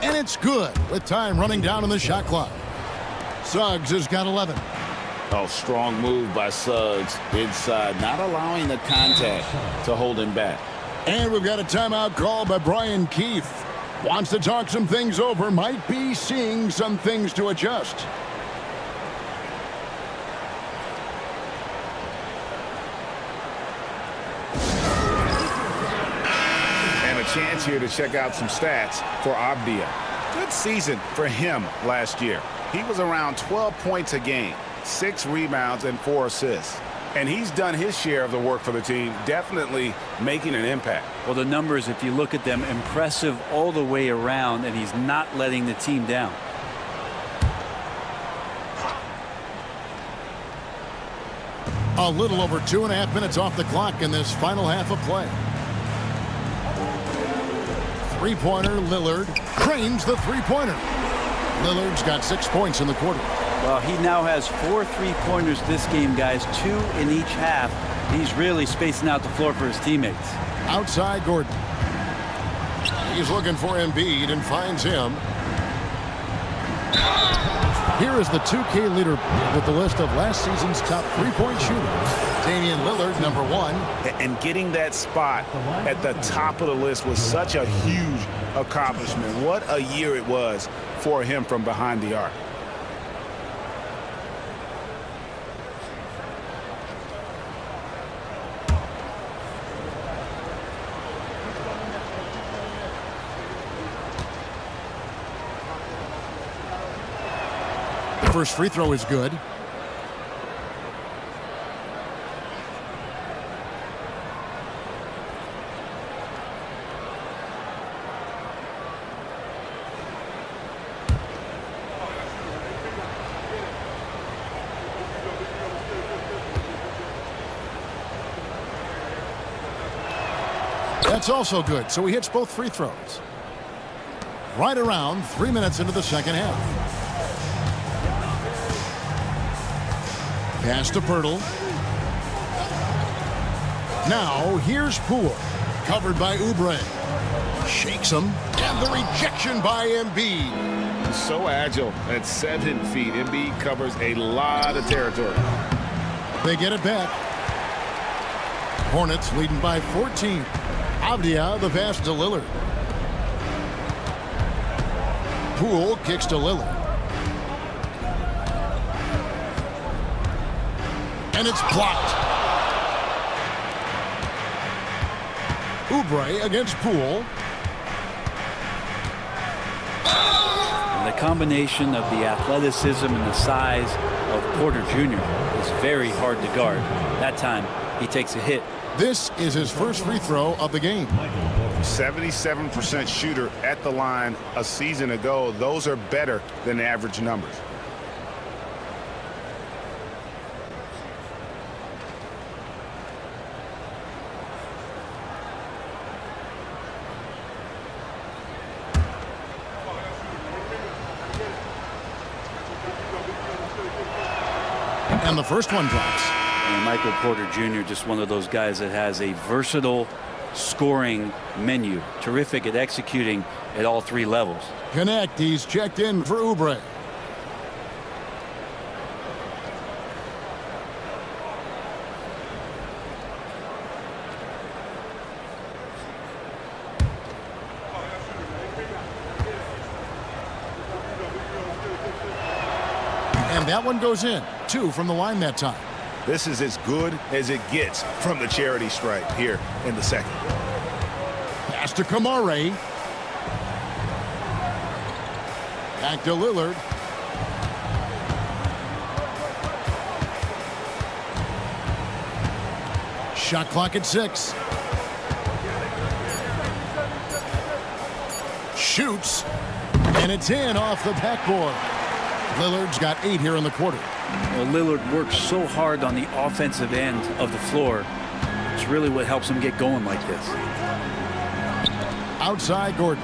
And it's good with time running down on the shot clock. Suggs has got 11. Oh, strong move by Suggs inside, not allowing the contact to hold him back. And we've got a timeout called by Brian Keefe. Wants to talk some things over, might be seeing some things to adjust. And a chance here to check out some stats for Avdia. Good season for him last year. He was around 12 points a game. 6 rebounds, and 4 assists. And he's done his share of the work for the team, definitely making an impact. Well, the numbers, if you look at them, impressive all the way around, and he's not letting the team down. A little over 2.5 minutes off the clock in this final half of play. Three-pointer, Lillard drains the three-pointer. Lillard's got 6 points in the quarter. Well, he now has 4 3-pointers this game, guys, 2 in each half. He's really spacing out the floor for his teammates. Outside Gordon. He's looking for Embiid and finds him. Here is the 2K leader with the list of last season's top 3-point shooters. Damian Lillard, number 1. And getting that spot at the top of the list was such a huge accomplishment. What a year it was for him from behind the arc. First free throw is good. That's also good, so he hits both free throws. Right around 3 minutes into the second half. Pass to Pirtle. Now here's Poole. Covered by Oubre. Shakes him. And the rejection by Embiid. So agile at 7 feet. Embiid covers a lot of territory. They get it back. Hornets leading by 14. Avdia the pass to Lillard. Poole kicks to Lillard. And it's blocked. Oubre against Poole. And the combination of the athleticism and the size of Porter Jr. is very hard to guard. That time, he takes a hit. This is his first free throw of the game. 77% shooter at the line a season ago. Those are better than average numbers. And the first one drops. And Michael Porter Jr., just one of those guys that has a versatile scoring menu. Terrific at executing at all 3 levels. Connect. He's checked in for Oubre. And that one goes in. 2 from the line that time. This is as good as it gets from the charity stripe here in the second. Pass to Kamare. Back to Lillard. Shot clock at 6. Shoots. And it's in off the backboard. Lillard's got 8 here in the quarter. Well, Lillard works so hard on the offensive end of the floor. It's really what helps him get going like this. Outside Gordon.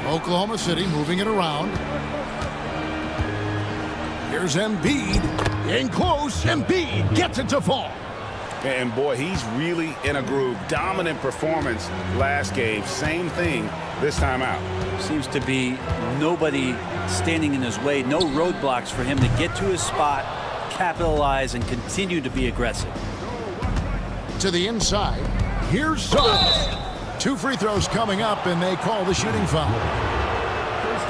Oklahoma City moving it around. Here's Embiid. In close. Embiid gets it to fall. And boy, he's really in a groove. Dominant performance last game. Same thing this time out. Seems to be nobody standing in his way. No roadblocks for him to get to his spot, capitalize, and continue to be aggressive. To the inside. Here's Suggs. 2 free throws coming up, and they call the shooting foul.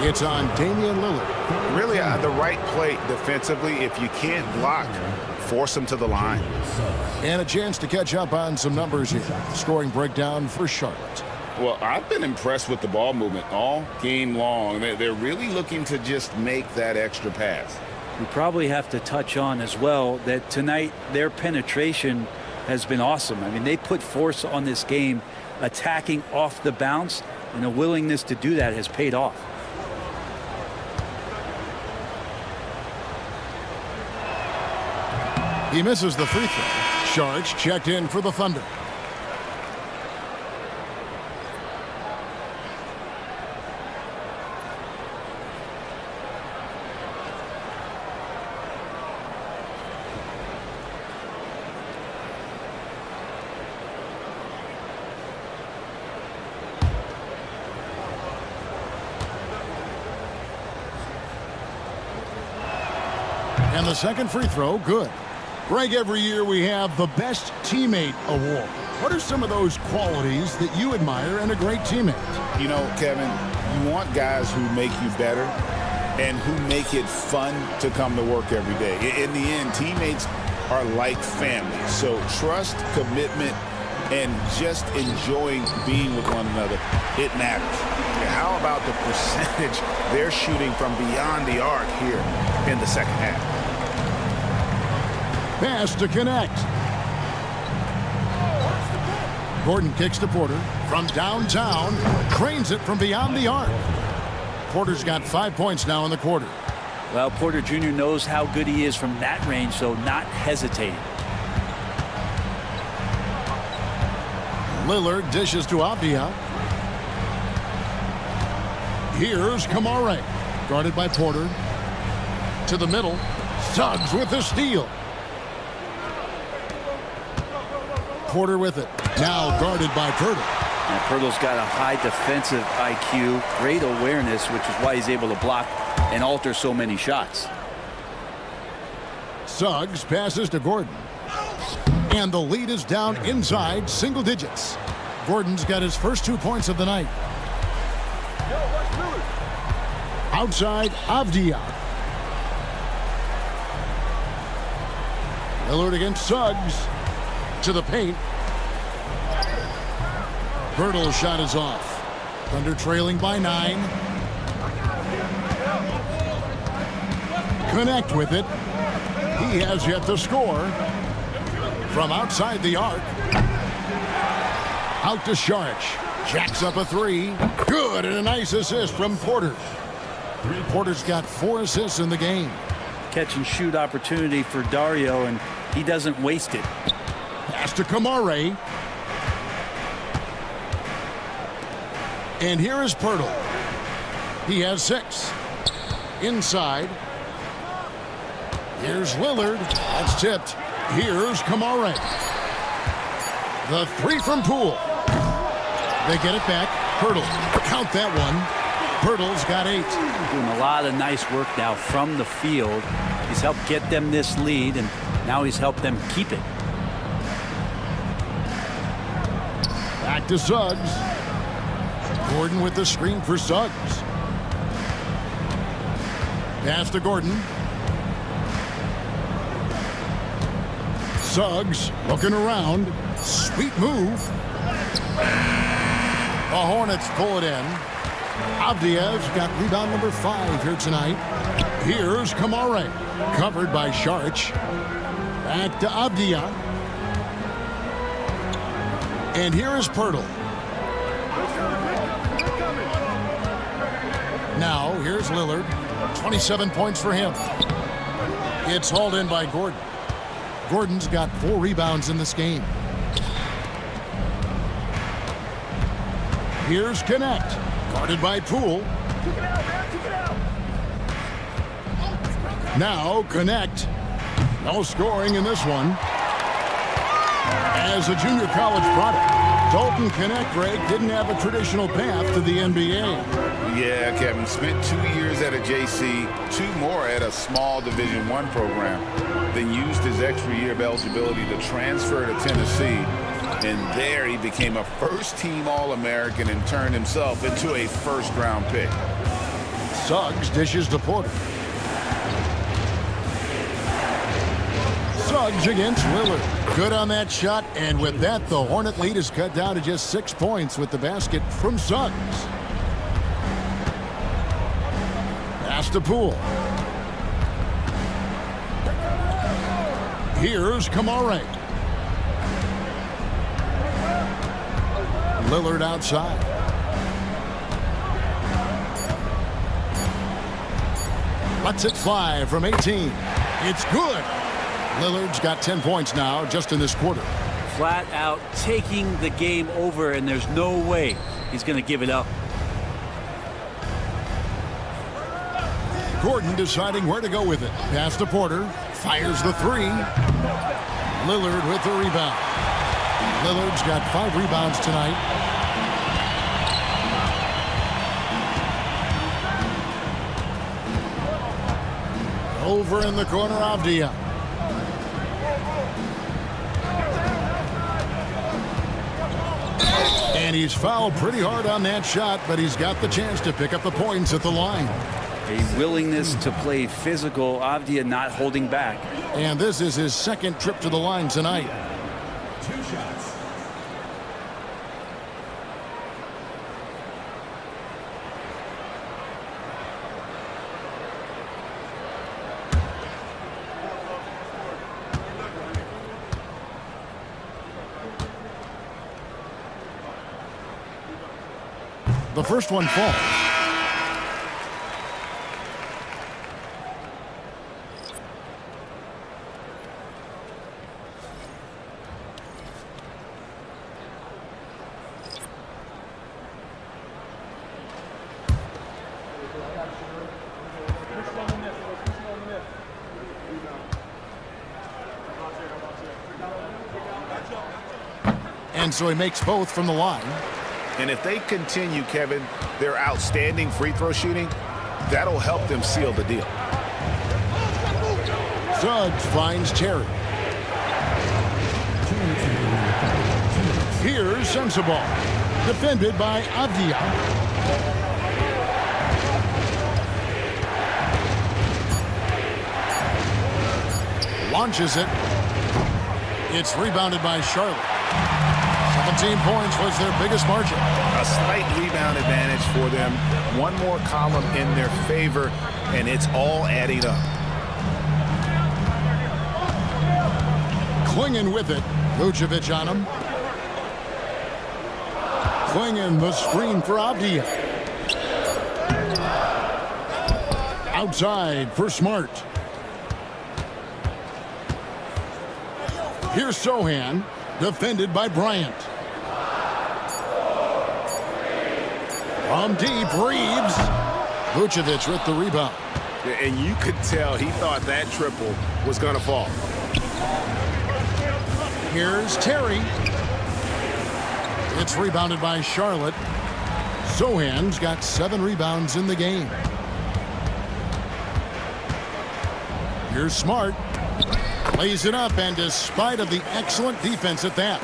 It's on Damian Lillard. Really the right play defensively. If you can't block, force him to the line. And a chance to catch up on some numbers here. Scoring breakdown for Charlotte. Well, I've been impressed with the ball movement all game long. They're really looking to just make that extra pass. we probably have to touch on as well that tonight their penetration has been awesome. I mean, they put force on this game, attacking off the bounce, and the willingness to do that has paid off. He misses the free throw. Sharks checked in for the Thunder. And the second free throw, good. Greg, every year we have the Best Teammate Award. What are some of those qualities that you admire in a great teammate? You know, Kevin, you want guys who make you better and who make it fun to come to work every day. In the end, teammates are like family. So trust, commitment, and just enjoying being with one another, it matters. How about the percentage they're shooting from beyond the arc here in the second half? Pass to connect. Gordon kicks to Porter from downtown, cranes it from beyond the arc. Porter's got 5 points now in the quarter. Well, Porter Jr. knows how good he is from that range, so not hesitating. Lillard dishes to Avdia. Here's Kamare, guarded by Porter. To the middle, Suggs with the steal. Porter with it. Now guarded by Pirtle. And Pirtle's got a high defensive IQ, great awareness, which is why he's able to block and alter so many shots. Suggs passes to Gordon. And the lead is down inside single digits. Gordon's got his first 2 points of the night. Outside Avdia. Lillard against Suggs. To the paint. Pirtle's shot is off. Thunder trailing by 9. Connect with it. He has yet to score. From outside the arc. Out to Sharch. Jacks up a 3. Good, and a nice assist from Porter. Porter's got 4 assists in the game. Catch and shoot opportunity for Dario, and he doesn't waste it. Pass to Kamare. And here is Pirtle. He has 6. Inside. Here's Lillard. That's tipped. Here's Kamare. The 3 from Poole. They get it back. Pirtle. Count that one. Pirtle's got 8. Doing a lot of nice work now from the field. He's helped get them this lead, and now he's helped them keep it. Back to Suggs. Gordon with the screen for Suggs. Pass to Gordon. Suggs looking around. Sweet move. The Hornets pull it in. Avdia's got rebound number 5 here tonight. Here's Kamare. Covered by Sharch. Back to Avdia. And here is Pirtle. Now, here's Lillard. 27 points for him. It's hauled in by Gordon. Gordon's got 4 rebounds in this game. Here's Connect. Guarded by Poole. Now Connect. No scoring in this one. As a junior college product, Dalton Connect, Greg, didn't have a traditional path to the NBA. Yeah, Kevin. Spent 2 years at a JC, 2 more at a small Division I program. Then used his extra year of eligibility to transfer to Tennessee. And there he became a first-team All-American and turned himself into a first-round pick. Suggs dishes to Porter. Suggs against Lillard. Good on that shot, and with that, the Hornet lead is cut down to just 6 points with the basket from Suggs. Pass to Poole. Here's Kamare. Lillard outside. Lets it fly from 18. It's good. Lillard's got 10 points now just in this quarter. Flat out taking the game over, and there's no way he's going to give it up. Gordon deciding where to go with it. Pass to Porter. Fires the three. Lillard with the rebound. Lillard's got 5 rebounds tonight. Over in the corner, Avdia. And he's fouled pretty hard on that shot, but he's got the chance to pick up the points at the line. A willingness to play physical. Avdia not holding back. And this is his second trip to the line tonight. 2 shots. The first one falls. And so he makes both from the line. And if they continue, Kevin, their outstanding free throw shooting, that'll help them seal the deal. Suggs finds Terry. Here's Sensabaugh. Defended by Avdia. Launches it. It's rebounded by Charlotte. 17 points was their biggest margin. A slight rebound advantage for them. One more column in their favor, and it's all adding up. Klingen with it. Vucevic on him. Klingen the screen for Avdia. Outside for Smart. Here's Sohan. Defended by Bryant. From deep, Reeves. Vucevic with the rebound. And you could tell he thought that triple was going to fall. Here's Terry. It's rebounded by Charlotte. Sohan's got 7 rebounds in the game. Here's Smart. Lays it up, and despite of the excellent defense at that,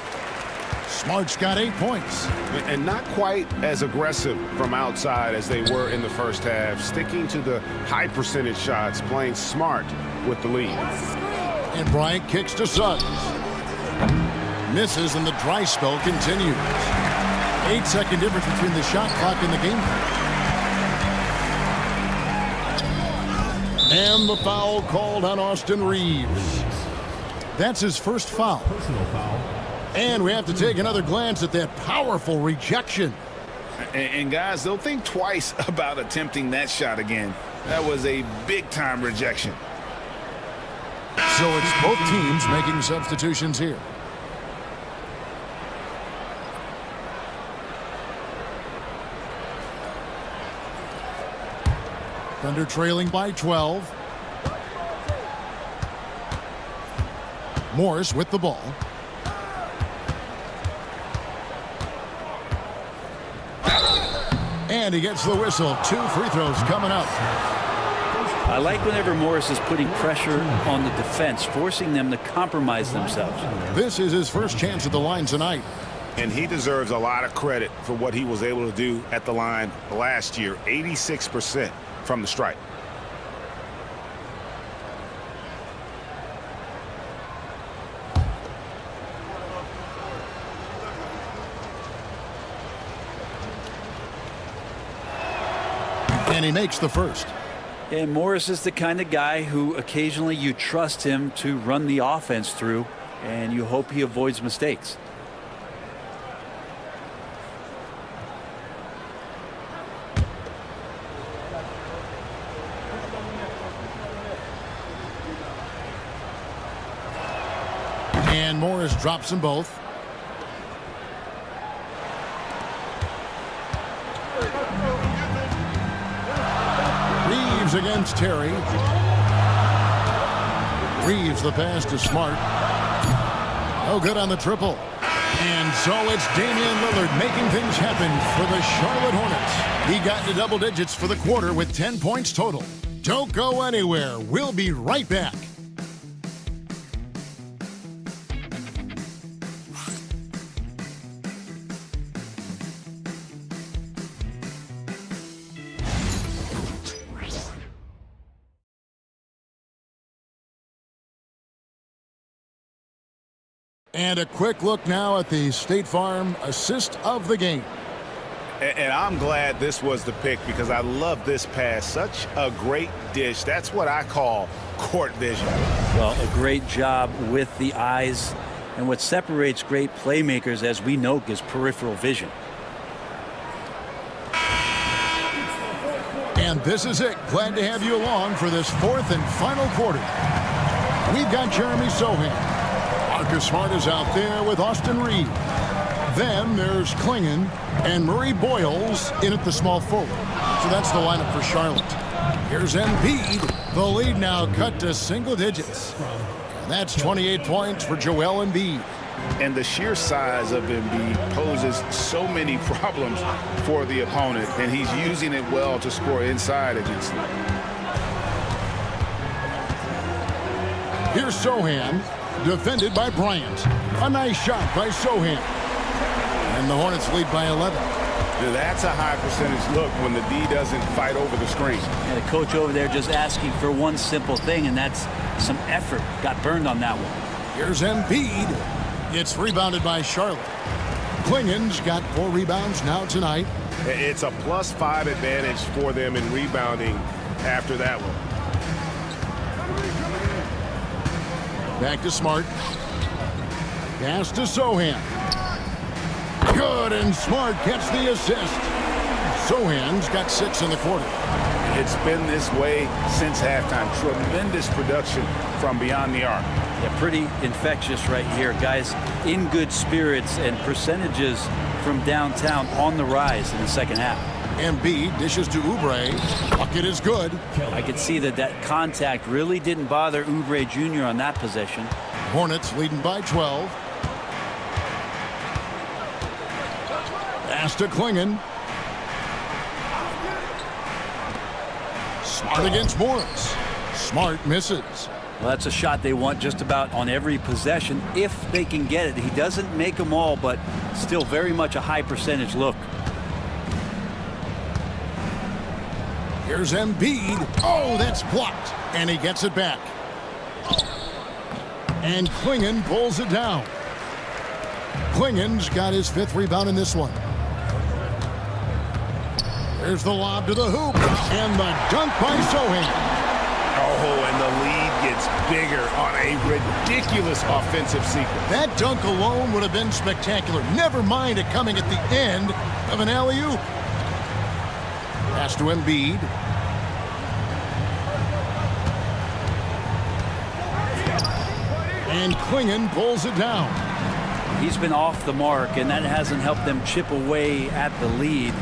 Smart's got 8 points. And not quite as aggressive from outside as they were in the first half, sticking to the high percentage shots, playing smart with the lead. And Bryant kicks to Suggs. Misses, and the dry spell continues. 8-second difference between the shot clock and the game. And the foul called on Austin Reeves. That's his first foul. Personal foul. And we have to take another glance at that powerful rejection. And guys, they'll think twice about attempting that shot again. That was a big-time rejection. So it's both teams making substitutions here. Thunder trailing by 12. Morris with the ball. And he gets the whistle. 2 free throws coming up. I like whenever Morris is putting pressure on the defense, forcing them to compromise themselves. This is his first chance at the line tonight. And he deserves a lot of credit for what he was able to do at the line last year. 86% from the stripe. And he makes the first. And Morris is the kind of guy who occasionally you trust him to run the offense through, and you hope he avoids mistakes. And Morris drops them both. Reeves against Terry. Reeves the pass to Smart. No good on the triple. And so it's Damian Lillard making things happen for the Charlotte Hornets. He got into double digits for the quarter with 10 points total. Don't go anywhere. We'll be right back. And a quick look now at the State Farm assist of the game. And I'm glad this was the pick because I love this pass. Such a great dish. That's what I call court vision. Well, a great job with the eyes. And what separates great playmakers, as we know, is peripheral vision. And this is it. Glad to have you along for this fourth and final quarter. We've got Jeremy Sohan. Marcus Smart is out there with Austin Reed. Then there's Klingon and Murray Boyles in at the small forward. So that's the lineup for Charlotte. Here's Embiid. The lead now cut to single digits. And that's 28 points for Joel Embiid. And the sheer size of Embiid poses so many problems for the opponent, and he's using it well to score inside against them. Here's Sohan. Defended by Bryant. A nice shot by Sohan. And the Hornets lead by 11. That's a high percentage look when the D doesn't fight over the screen. And the coach over there just asking for one simple thing, and that's some effort. Got burned on that one. Here's Embiid. It's rebounded by Charlotte. Klingon's got 4 rebounds now tonight. It's a +5 advantage for them in rebounding after that one. Back to Smart. Pass to Sohan. Good, and Smart gets the assist. Sohan's got 6 in the quarter. It's been this way since halftime. Tremendous production from beyond the arc. Yeah, pretty infectious right here. Guys in good spirits and percentages from downtown on the rise in the second half. Embiid dishes to Oubre. Bucket is good. I could see that contact really didn't bother Oubre Jr. on that possession. Hornets leading by 12. Pass to Klingon. Smart against Morris. Smart misses. Well, that's a shot they want just about on every possession if they can get it. He doesn't make them all, but still very much a high percentage look. Here's Embiid. Oh, that's blocked. And he gets it back. And Klingon pulls it down. Klingon's got his 5th rebound in this one. There's the lob to the hoop. And the dunk by Sohan. Oh, and the lead gets bigger on a ridiculous offensive sequence. That dunk alone would have been spectacular. Never mind it coming at the end of an alley-oop. Pass to Embiid. And Klingon pulls it down. He's been off the mark, and that hasn't helped them chip away at the lead.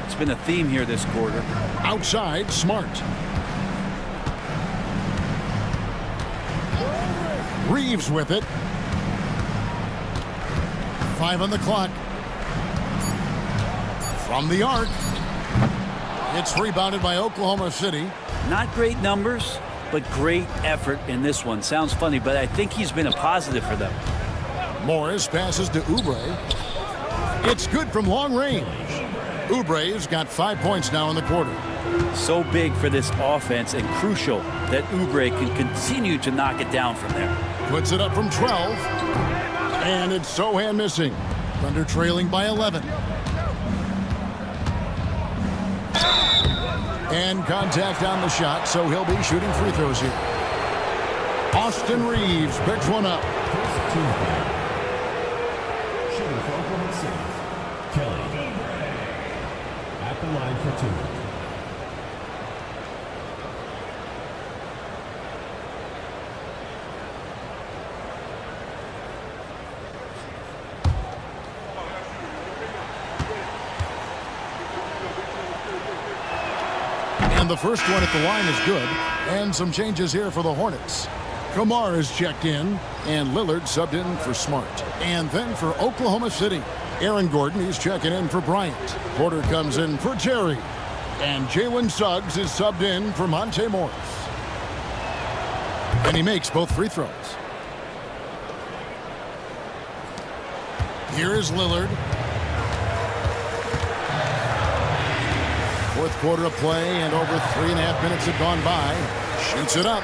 It's been a theme here this quarter. Outside, Smart. Reeves with it. 5 on the clock. From the arc. It's rebounded by Oklahoma City. Not great numbers, but great effort in this one. Sounds funny, but I think he's been a positive for them. Morris passes to Oubre. It's good from long range. Oubre's got 5 points now in the quarter. So big for this offense and crucial that Oubre can continue to knock it down from there. Puts it up from 12. And it's Sohan missing. Thunder trailing by 11. And contact on the shot, so he'll be shooting free throws here. Austin Reeves picks one up. First team foul. Shooting for Oklahoma City, Kelly. At the line for two. And the first one at the line is good. And some changes here for the Hornets. Kamar is checked in, and Lillard subbed in for Smart. And then for Oklahoma City, Aaron Gordon is checking in for Bryant. Porter comes in for Terry. And Jalen Suggs is subbed in for Monte Morris. And he makes both free throws. Here is Lillard. Fourth quarter of play, and over 3.5 minutes have gone by. Shoots it up.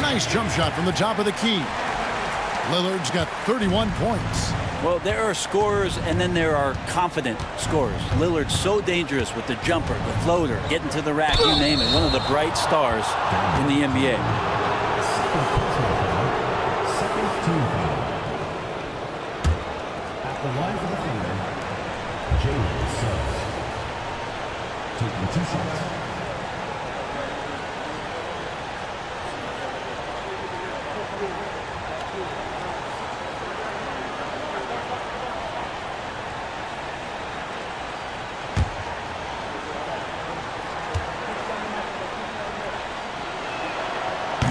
Nice jump shot from the top of the key. Lillard's got 31 points. Well, there are scorers, and then there are confident scorers. Lillard's so dangerous with the jumper, the floater, getting to the rack, you name it. One of the bright stars in the NBA. Second team foul. At the line for the Thunder, Jalen Suggs. Taking 2 shots.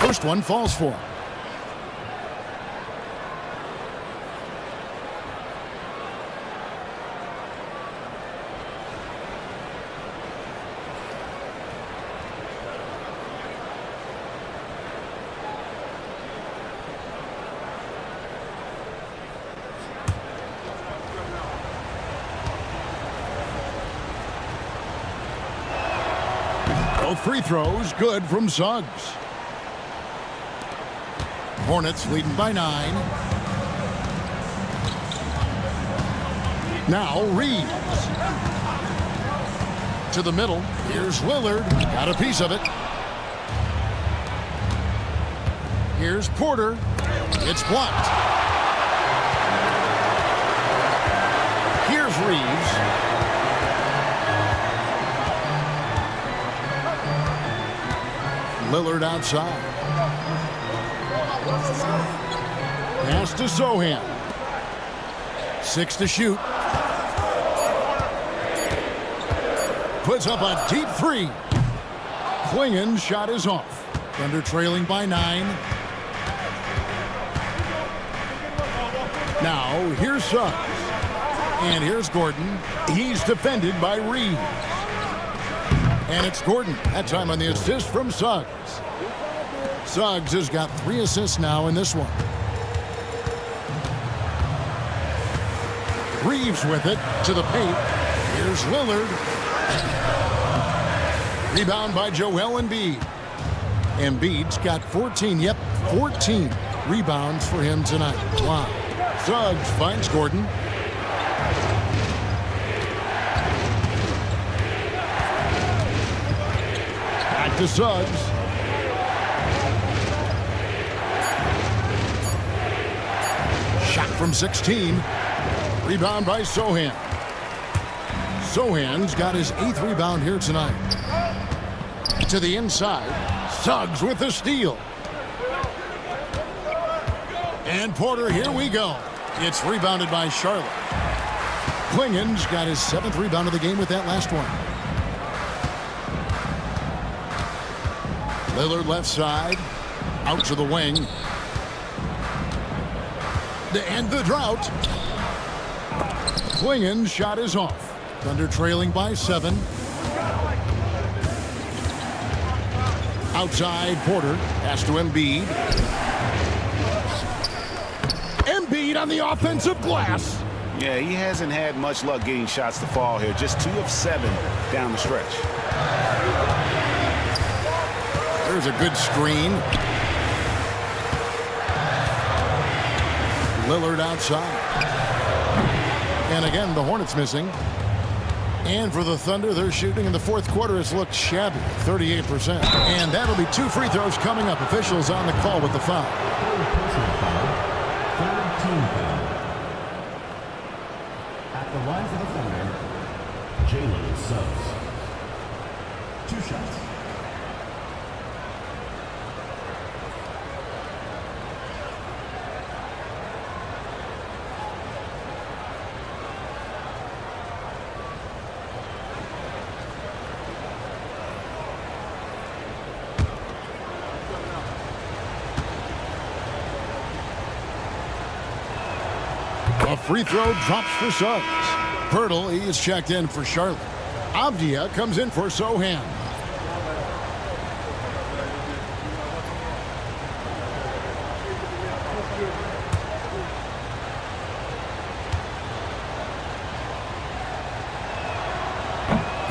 First one falls for him. Both free throws good from Suggs. Hornets leading by 9. Now Reeves. To the middle. Here's Lillard. Got a piece of it. Here's Porter. It's blocked. Here's Reeves. Lillard outside. Pass to Sohan. 6 to shoot. Puts up a deep 3. Klingen's shot is off. Thunder trailing by 9. Now here's Suggs. And here's Gordon. He's defended by Reeves. And it's Gordon. That time on the assist from Suggs. Suggs has got 3 assists now in this one. Reeves with it to the paint. Here's Lillard. Rebound by Joel Embiid. Embiid's got 14. Yep, 14 rebounds for him tonight. Wow. Suggs finds Gordon. Back to Suggs. Shot from 16. Rebound by Sohan. Sohan's got his 8th rebound here tonight. To the inside. Suggs with the steal. And Porter, here we go. It's rebounded by Charlotte. Klingen's got his 7th rebound of the game with that last one. Lillard left side. Out to the wing. To end the drought. Klingen's shot is off. Thunder trailing by 7. Outside, Porter. Pass to Embiid. Embiid on the offensive glass. Yeah, he hasn't had much luck getting shots to fall here. Just 2 of 7 down the stretch. There's a good screen. Lillard outside. And again, the Hornets missing. And for the Thunder, their shooting in the fourth quarter has looked shabby, 38%. And that'll be 2 free throws coming up. Officials on the call with the foul. Third personal foul. Third team foul. At the line for the Thunder, Jalen Suggs. 2 shots. A free throw drops for Suggs. Pirtle, he is checked in for Charlotte. Avdia comes in for Sohan.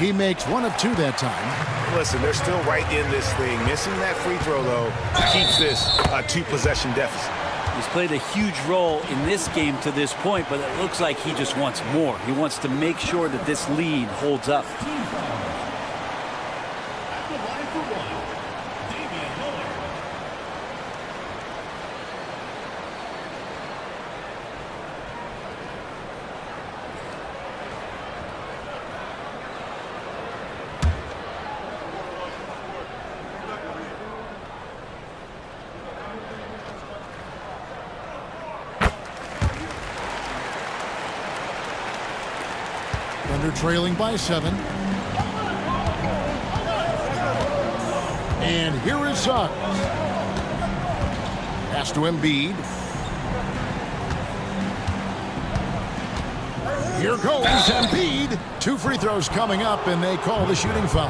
He makes 1 of 2 that time. Listen, they're still right in this thing. Missing that free throw, though, keeps this a 2-possession deficit. He's played a huge role in this game to this point, but it looks like he just wants more. He wants to make sure that this lead holds up. At the line for 1, Damian Lillard. Thunder trailing by 7. And here is Suggs. Pass to Embiid. Here goes Embiid. 2 free throws coming up, and they call the shooting foul.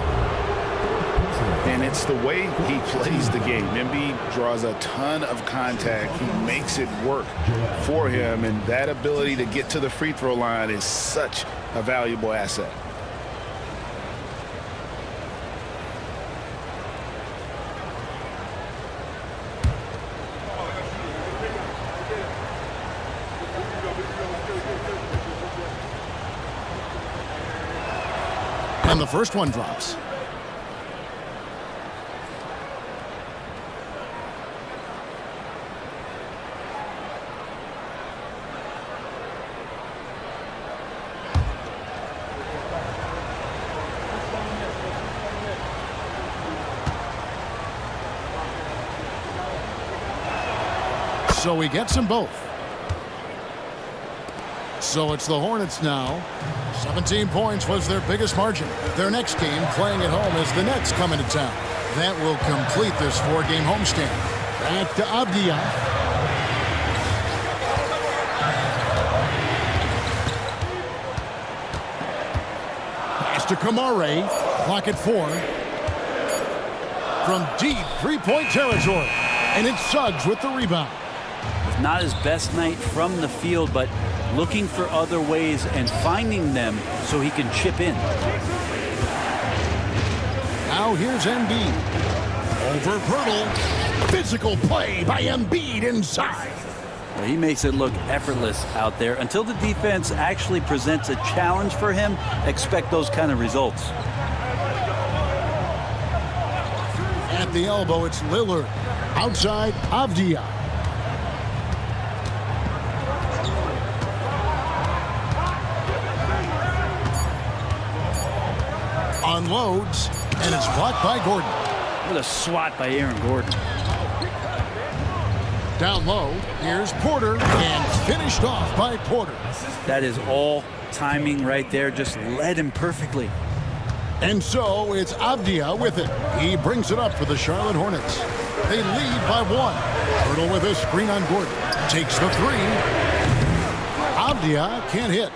And it's the way he plays the game. Embiid draws a ton of contact. He makes it work for him, and that ability to get to the free throw line is such a valuable asset. And the first one drops. So he gets them both. So it's the Hornets now. 17 points was their biggest margin. Their next game playing at home as the Nets come into town. That will complete this 4-game homestand. Back to Avdia. Pass to Kamare. Clock at 4. From deep 3-point territory. And it's Suggs with the rebound. Not his best night from the field, but looking for other ways and finding them so he can chip in. Now here's Embiid. Over Pirtle. Physical play by Embiid inside. Well, he makes it look effortless out there. Until the defense actually presents a challenge for him, expect those kind of results. At the elbow, it's Lillard. Outside, Avdia. Unloads, and it's blocked by Gordon. What a swat by Aaron Gordon. Down low, here's Porter, and finished off by Porter. That is all timing right there. Just led him perfectly. And so it's Avdia with it. He brings it up for the Charlotte Hornets. They lead by 1. Pirtle with a screen on Gordon. Takes the 3. Avdia can't hit.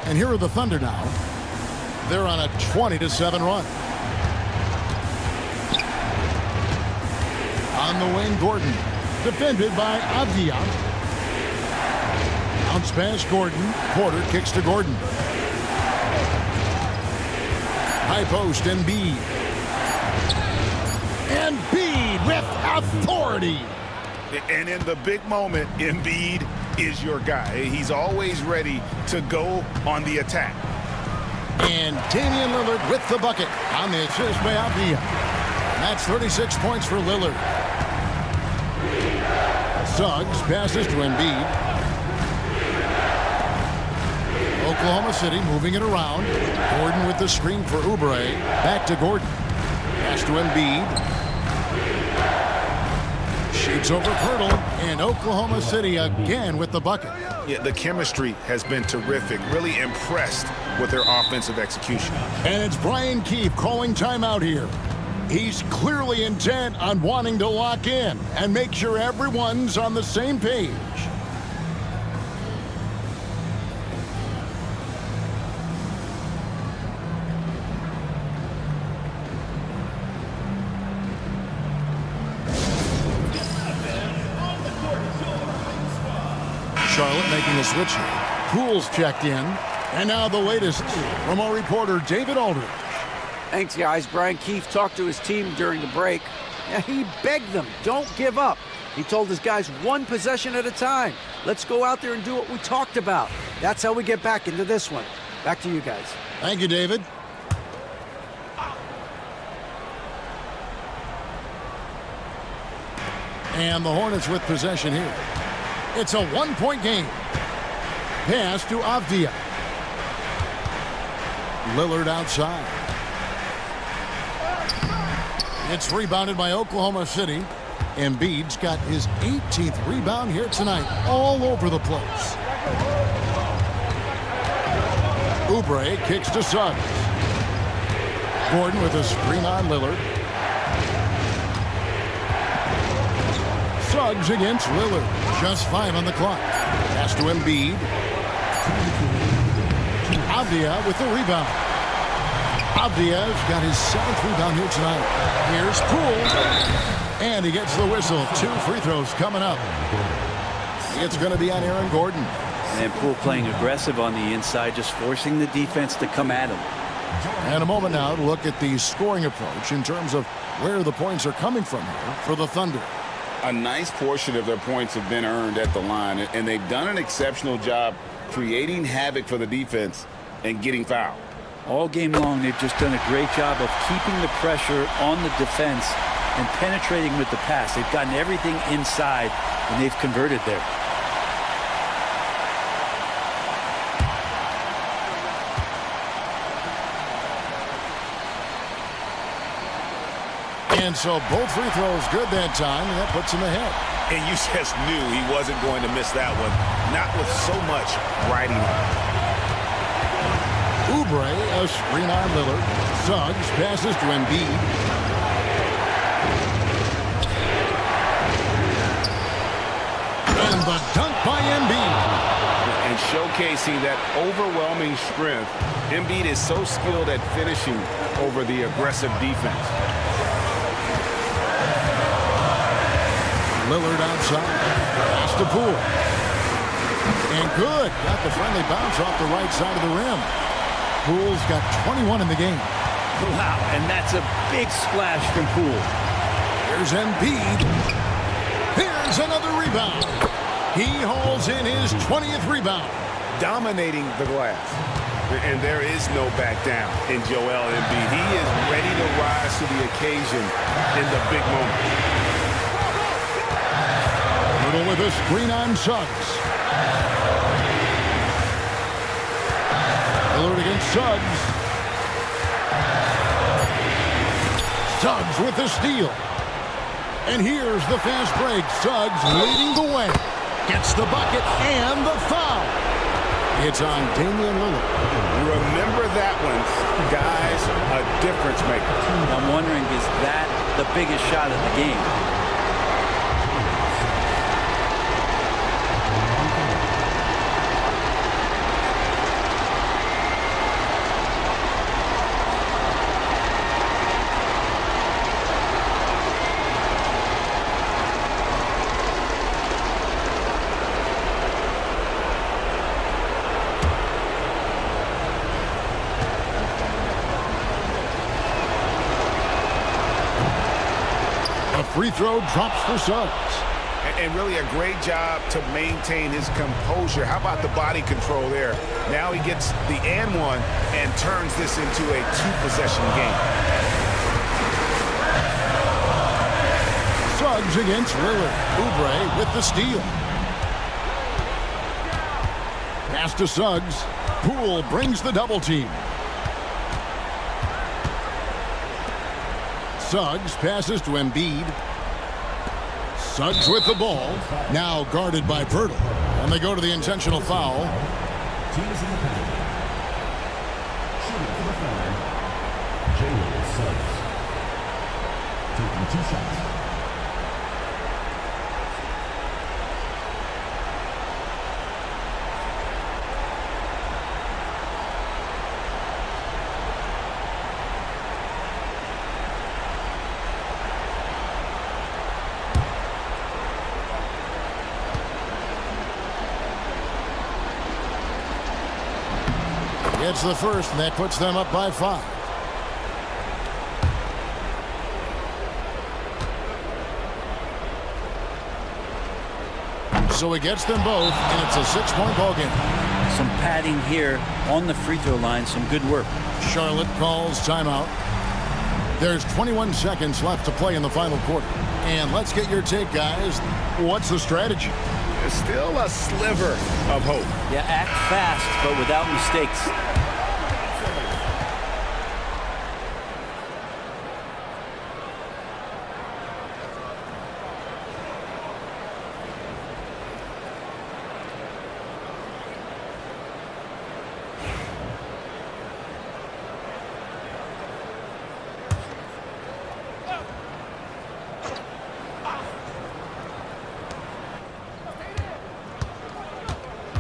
And here are the Thunder now. They're on a 20-7 run. On the wing, Gordon. Defended by Avdia. Bounce pass, Gordon. Porter kicks to Gordon. High post, Embiid. Embiid with authority. And in the big moment, Embiid is your guy. He's always ready to go on the attack. And Damian Lillard with the bucket on the assist by Avdia. And that's 36 points for Lillard. Suggs passes to Embiid. Oklahoma City moving it around. Gordon with the screen for Oubre. Back to Gordon. Pass to Embiid. Shoots over Pirtle. And Oklahoma City again with the bucket. Yeah, the chemistry has been terrific. Really impressed with their offensive execution. And it's Brian Keefe calling timeout here. He's clearly intent on wanting to lock in and make sure everyone's on the same page. Charlotte making a switch here. Poole's checked in. And now the latest from our reporter, David Aldridge. Thanks, guys. Brian Keefe talked to his team during the break. Yeah, he begged them, don't give up. He told his guys one possession at a time. Let's go out there and do what we talked about. That's how we get back into this one. Back to you guys. Thank you, David. And the Hornets with possession here. It's a one-point game. Pass to Avdia. Lillard outside. It's rebounded by Oklahoma City. Embiid's got his 18th rebound here tonight, all over the place. Oubre kicks to Suggs. Gordon with a screen on Lillard. Suggs against Lillard. Just 5 on the clock. Pass to Embiid. Avdia with the rebound. Avdia's got his 7th rebound here tonight. Here's Poole. And he gets the whistle. 2 free throws coming up. It's going to be on Aaron Gordon. And Poole playing aggressive on the inside, just forcing the defense to come at him. And a moment now to look at the scoring approach in terms of where the points are coming from here for the Thunder. A nice portion of their points have been earned at the line, and they've done an exceptional job creating havoc for the defense and getting fouled. All game long, they've just done a great job of keeping the pressure on the defense and penetrating with the pass. They've gotten everything inside, and they've converted there. And so both free throws good that time, and that puts him ahead. And you just knew he wasn't going to miss that one, not with so much riding on it. Oubre, a screen on Lillard. Suggs passes to Embiid. And the dunk by Embiid. And showcasing that overwhelming strength, Embiid is so skilled at finishing over the aggressive defense. Lillard outside. Pass to Poole. And good. Got the friendly bounce off the right side of the rim. Poole's got 21 in the game. Wow, and that's a big splash from Poole. Here's Embiid. Here's another rebound. He hauls in his 20th rebound. Dominating the glass. And there is no back down in Joel Embiid. He is ready to rise to the occasion in the big moment. Pirtle with a screen on Suggs. Lillard against Suggs. Suggs with the steal. And here's the fast break. Suggs leading the way. Gets the bucket and the foul. It's on Damian Lillard. Remember that one, guys, a difference maker. I'm wondering, is that the biggest shot of the game? Free throw drops for Suggs. And really a great job to maintain his composure. How about the body control there? Now he gets the and one and turns this into a two-possession game. Suggs against Lillard. Oubre with the steal. Pass to Suggs. Poole brings the double team. Suggs passes to Embiid. Suggs with the ball. Now guarded by Pirtle. And they go to the intentional foul. Team is in the penalty. Shooting for the foul. Jalen Suggs. Taking 2 shots. Gets the first, and that puts them up by 5. So he gets them both, and it's a 6-point ball game. Some padding here on the free throw line. Some good work. Charlotte calls timeout. There's 21 seconds left to play in the final quarter. And let's get your take, guys. What's the strategy? There's still a sliver of hope. Yeah, act fast, but without mistakes.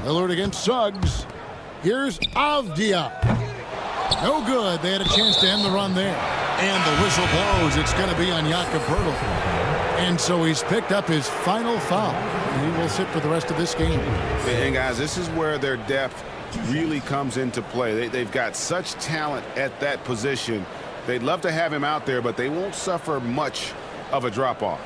Lillard against Suggs. Here's Avdia. No good. They had a chance to end the run there. And the whistle blows. It's going to be on Jakob Pirtle. And so he's picked up his final foul. And he will sit for the rest of this game. And guys, this is where their depth really comes into play. They've got such talent at that position. They'd love to have him out there, but they won't suffer much of a drop-off.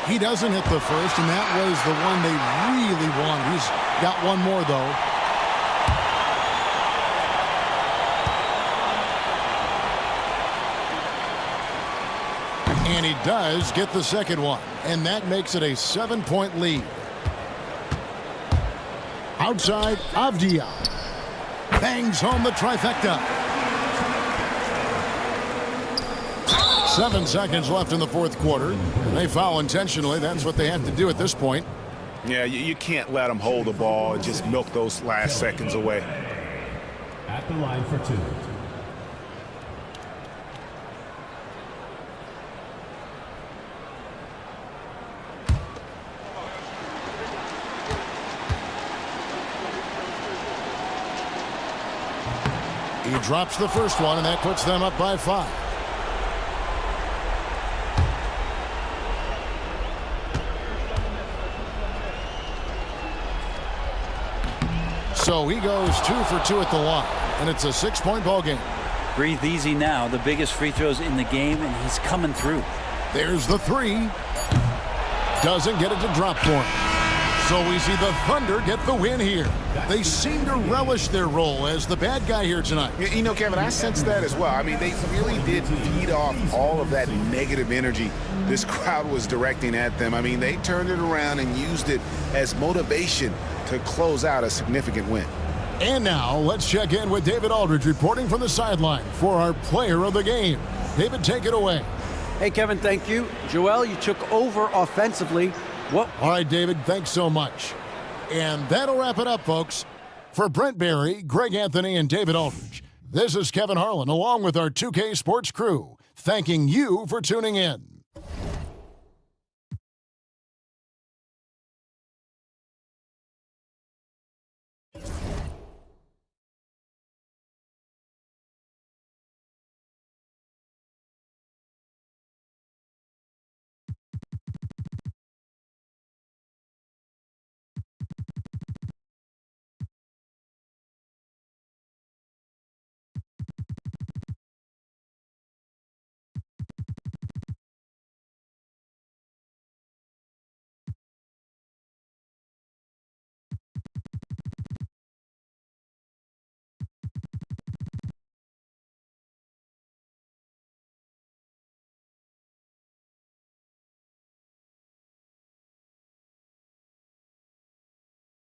He doesn't hit the first, and that was the one they really wanted. He's got one more, though. And he does get the second one, and that makes it a 7-point lead. Outside, Avdia bangs home the trifecta. 7 seconds left in the fourth quarter. They foul intentionally. That's what they have to do at this point. Yeah, you can't let them hold the ball and just milk those last seconds away. At the line for 2. He drops the first one, and that puts them up by 5. So he goes 2 for 2 at the line, and it's a 6-point ball game. Breathe easy now. The biggest free throws in the game, and he's coming through. There's the 3. Doesn't get it to drop for him. So we see the Thunder get the win here. They seem to relish their role as the bad guy here tonight. You know, Kevin, I sense that as well. I mean, they really did feed off all of that negative energy this crowd was directing at them. I mean, they turned it around and used it as motivation to close out a significant win. And now let's check in with David Aldridge reporting from the sideline for our player of the game. David, take it away. Hey, Kevin, thank you. Joel, you took over offensively. All right, David, thanks so much. And that'll wrap it up, folks. For Brent Barry, Greg Anthony, and David Aldridge, this is Kevin Harlan along with our 2K Sports crew, thanking you for tuning in.